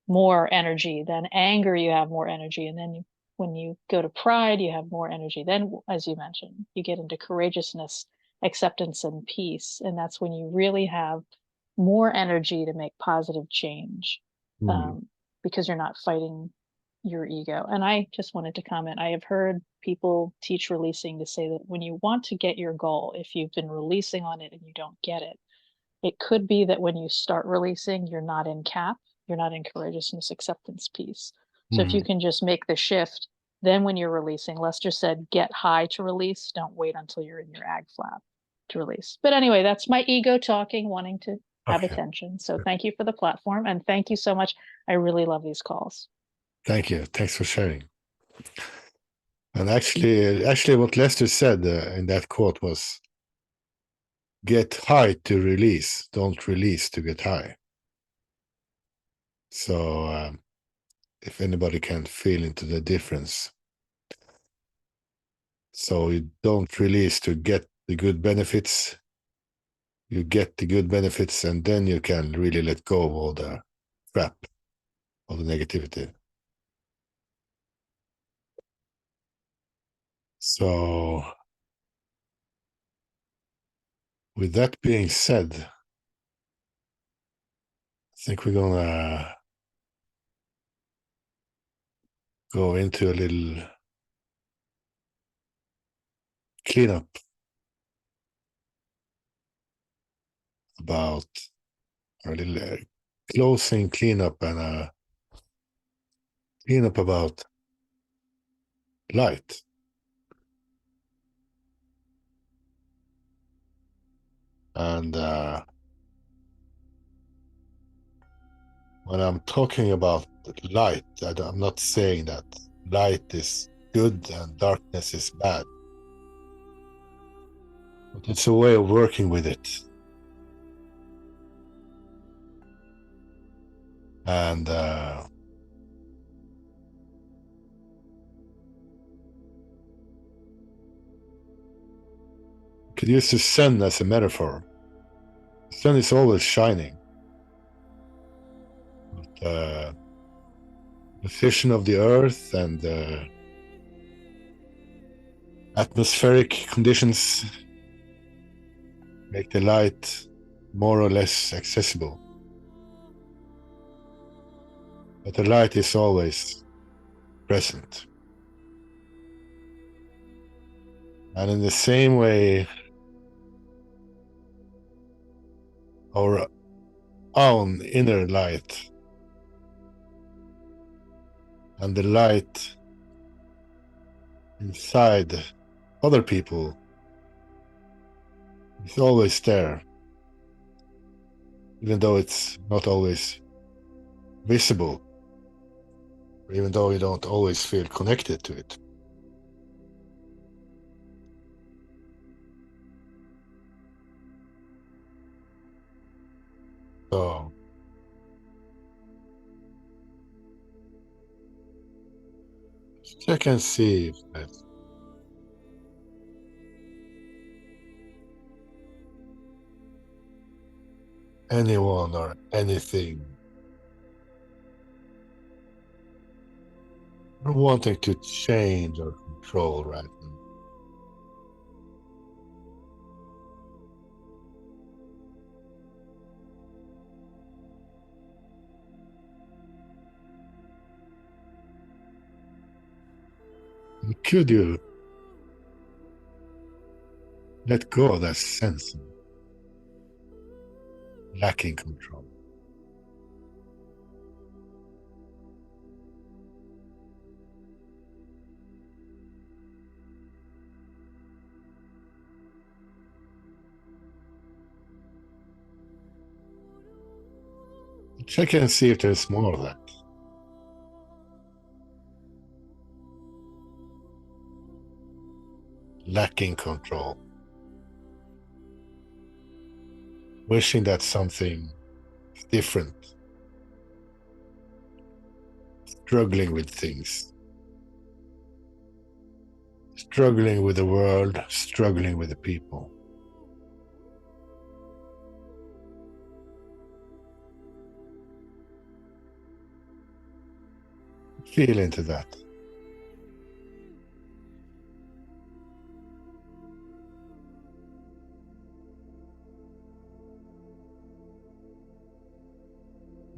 more energy. Then anger, you have more energy. And then when you go to pride, you have more energy. Then, as you mentioned, you get into courageousness, acceptance, and peace. And that's when you really have more energy to make positive change, because you're not fighting your ego. And I just wanted to comment, I have heard people teach releasing to say that when you want to get your goal, if you've been releasing on it and you don't get it, it could be that when you start releasing, you're not in CAP, you're not in courageousness, acceptance, peace. So if you can just make the shift, then when you're releasing, Lester said, get high to release. Don't wait until you're in your ag flap to release. But anyway, that's my ego talking, wanting to have attention. So thank you for the platform. And thank you so much. I really love these calls. Thank you. Thanks for sharing. And actually, what Lester said in that quote was, get high to release, don't release to get high. So if anybody can feel into the difference. So you don't release to get the good benefits, you get the good benefits, and then you can really let go of all the crap, all the negativity. So with that being said, I think we're gonna go into a little cleanup about our little closing cleanup and a cleanup about light. And when I'm talking about light, I'm not saying that light is good and darkness is bad. But it's a way of working with it. And could use the sun as a metaphor. The sun is always shining. But, the fission of the earth and the atmospheric conditions make the light more or less accessible. But the light is always present. And in the same way, our own inner light and the light inside other people is always there, even though it's not always visible, or even though you don't always feel connected to it. So Check and see if there's anyone or anything you're wanting to change or control right now. And could you let go of that sense of lacking control? Check and see if there's more of that. Lacking control. Wishing that something is different. Struggling with things. Struggling with the world, struggling with the people. Feel into that.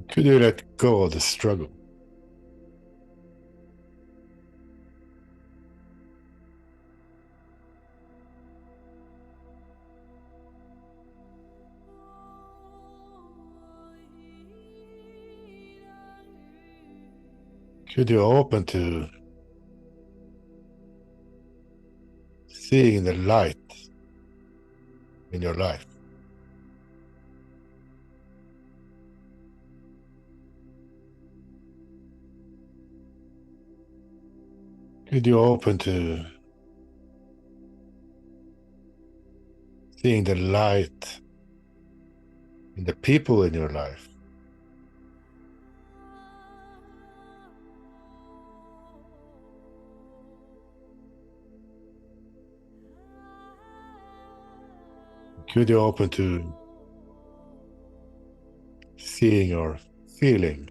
Could you let go of the struggle? Could you open to seeing the light in your life? Could you open to seeing the light in the people in your life? Could you open to seeing or feeling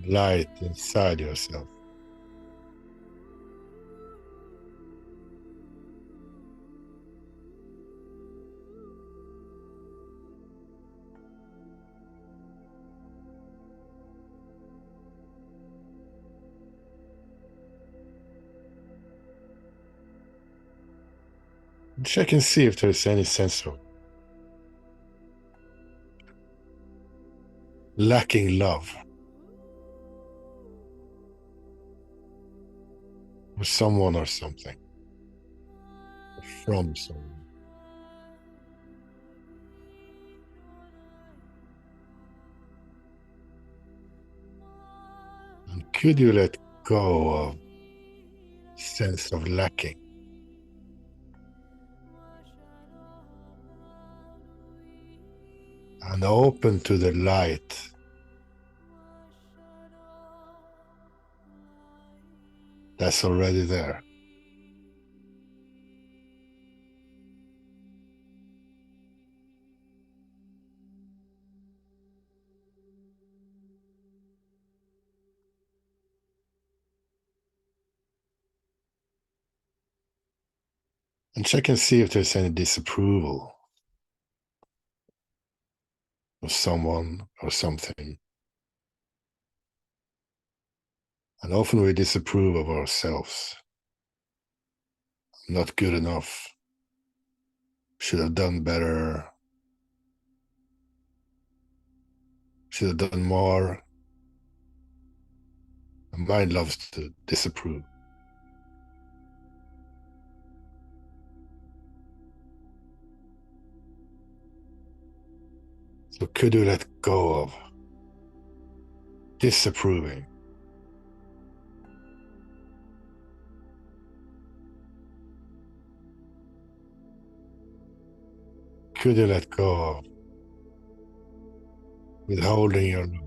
light inside yourself? Check and see if there's any sense of lacking love for someone or something, or from someone. And could you let go of sense of lacking? And open to the light that's already there. And check and see if there's any disapproval of someone or something. And often we disapprove of ourselves. Not good enough. Should have done better. Should have done more. The mind loves to disapprove. So could you let go of disapproving? Could you let go of withholding your love?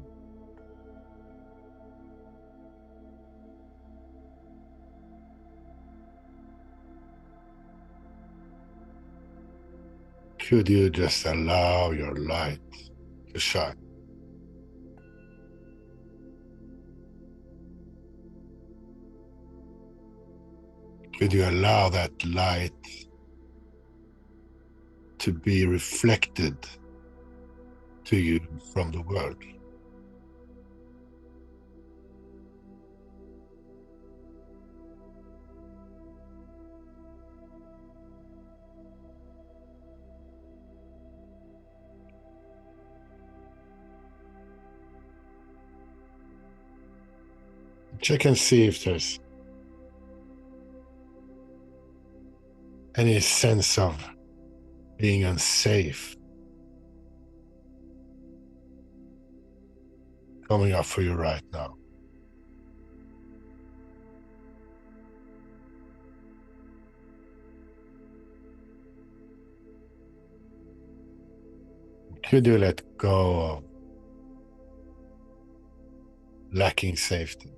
Could you just allow your light to shine? Could you allow that light to be reflected to you from the world? Check and see if there's any sense of being unsafe coming up for you right now. Could you let go of lacking safety?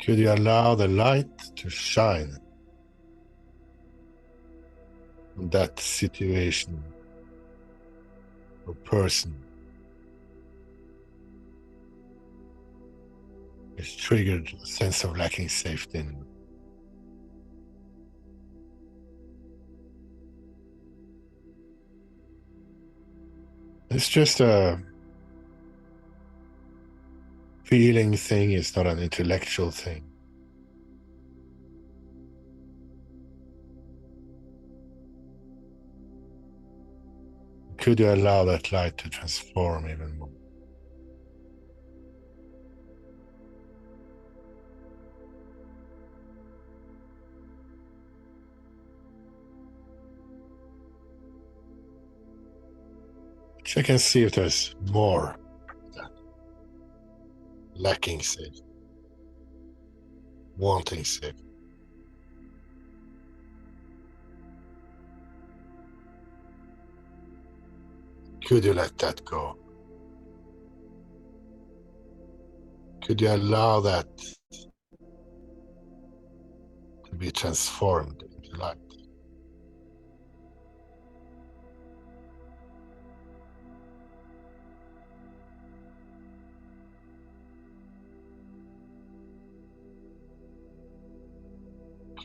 Could you allow the light to shine on that situation or person which triggered a sense of lacking safety in you? It's just a feeling thing, it's not an intellectual thing. Could you allow that light to transform even more? Check and see if there's more lacking safety, wanting safety. Could you let that go? Could you allow that to be transformed into light?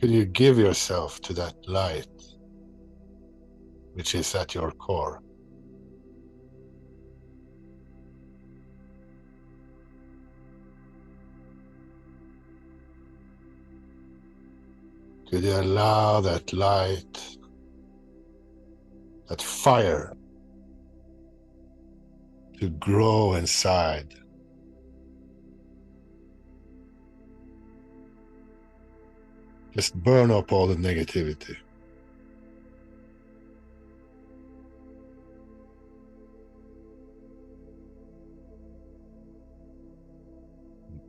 Could you give yourself to that light which is at your core? Could you allow that light, that fire, to grow inside? Just burn up all the negativity.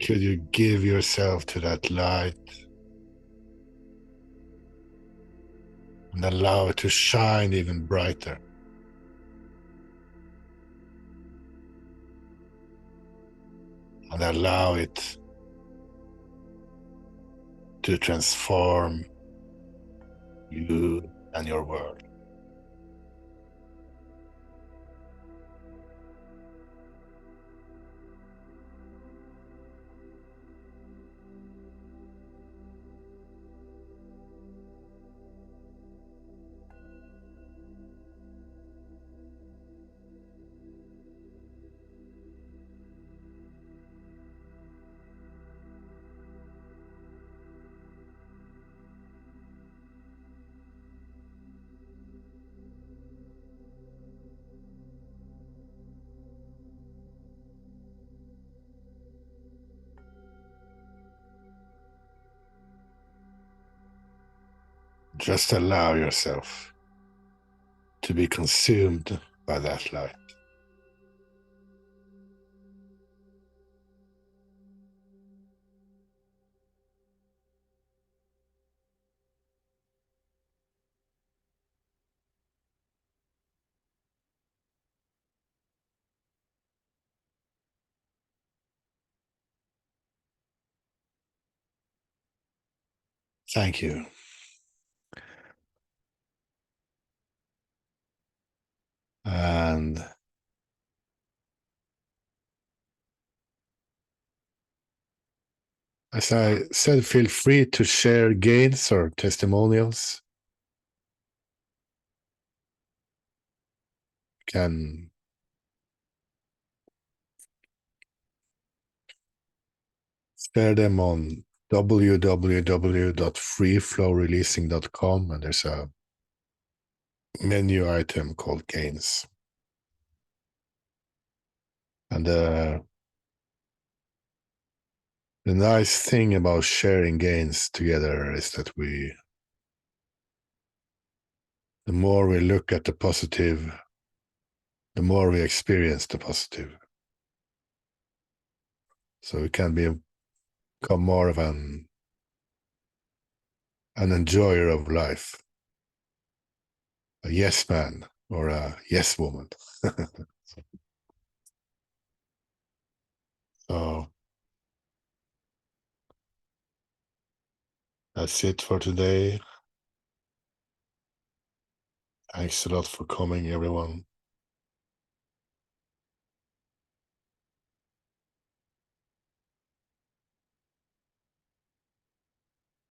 Could you give yourself to that light and allow it to shine even brighter? And allow it to transform you and your world. Just allow yourself to be consumed by that light. Thank you. And as I said, feel free to share gains or testimonials. Can share them on www.freeflowreleasing.com, and there's a menu item called gains. And the nice thing about sharing gains together is that the more we look at the positive, the more we experience the positive. So it can become more of an enjoyer of life, a yes man or a yes woman. So that's it for today. Thanks a lot for coming, everyone.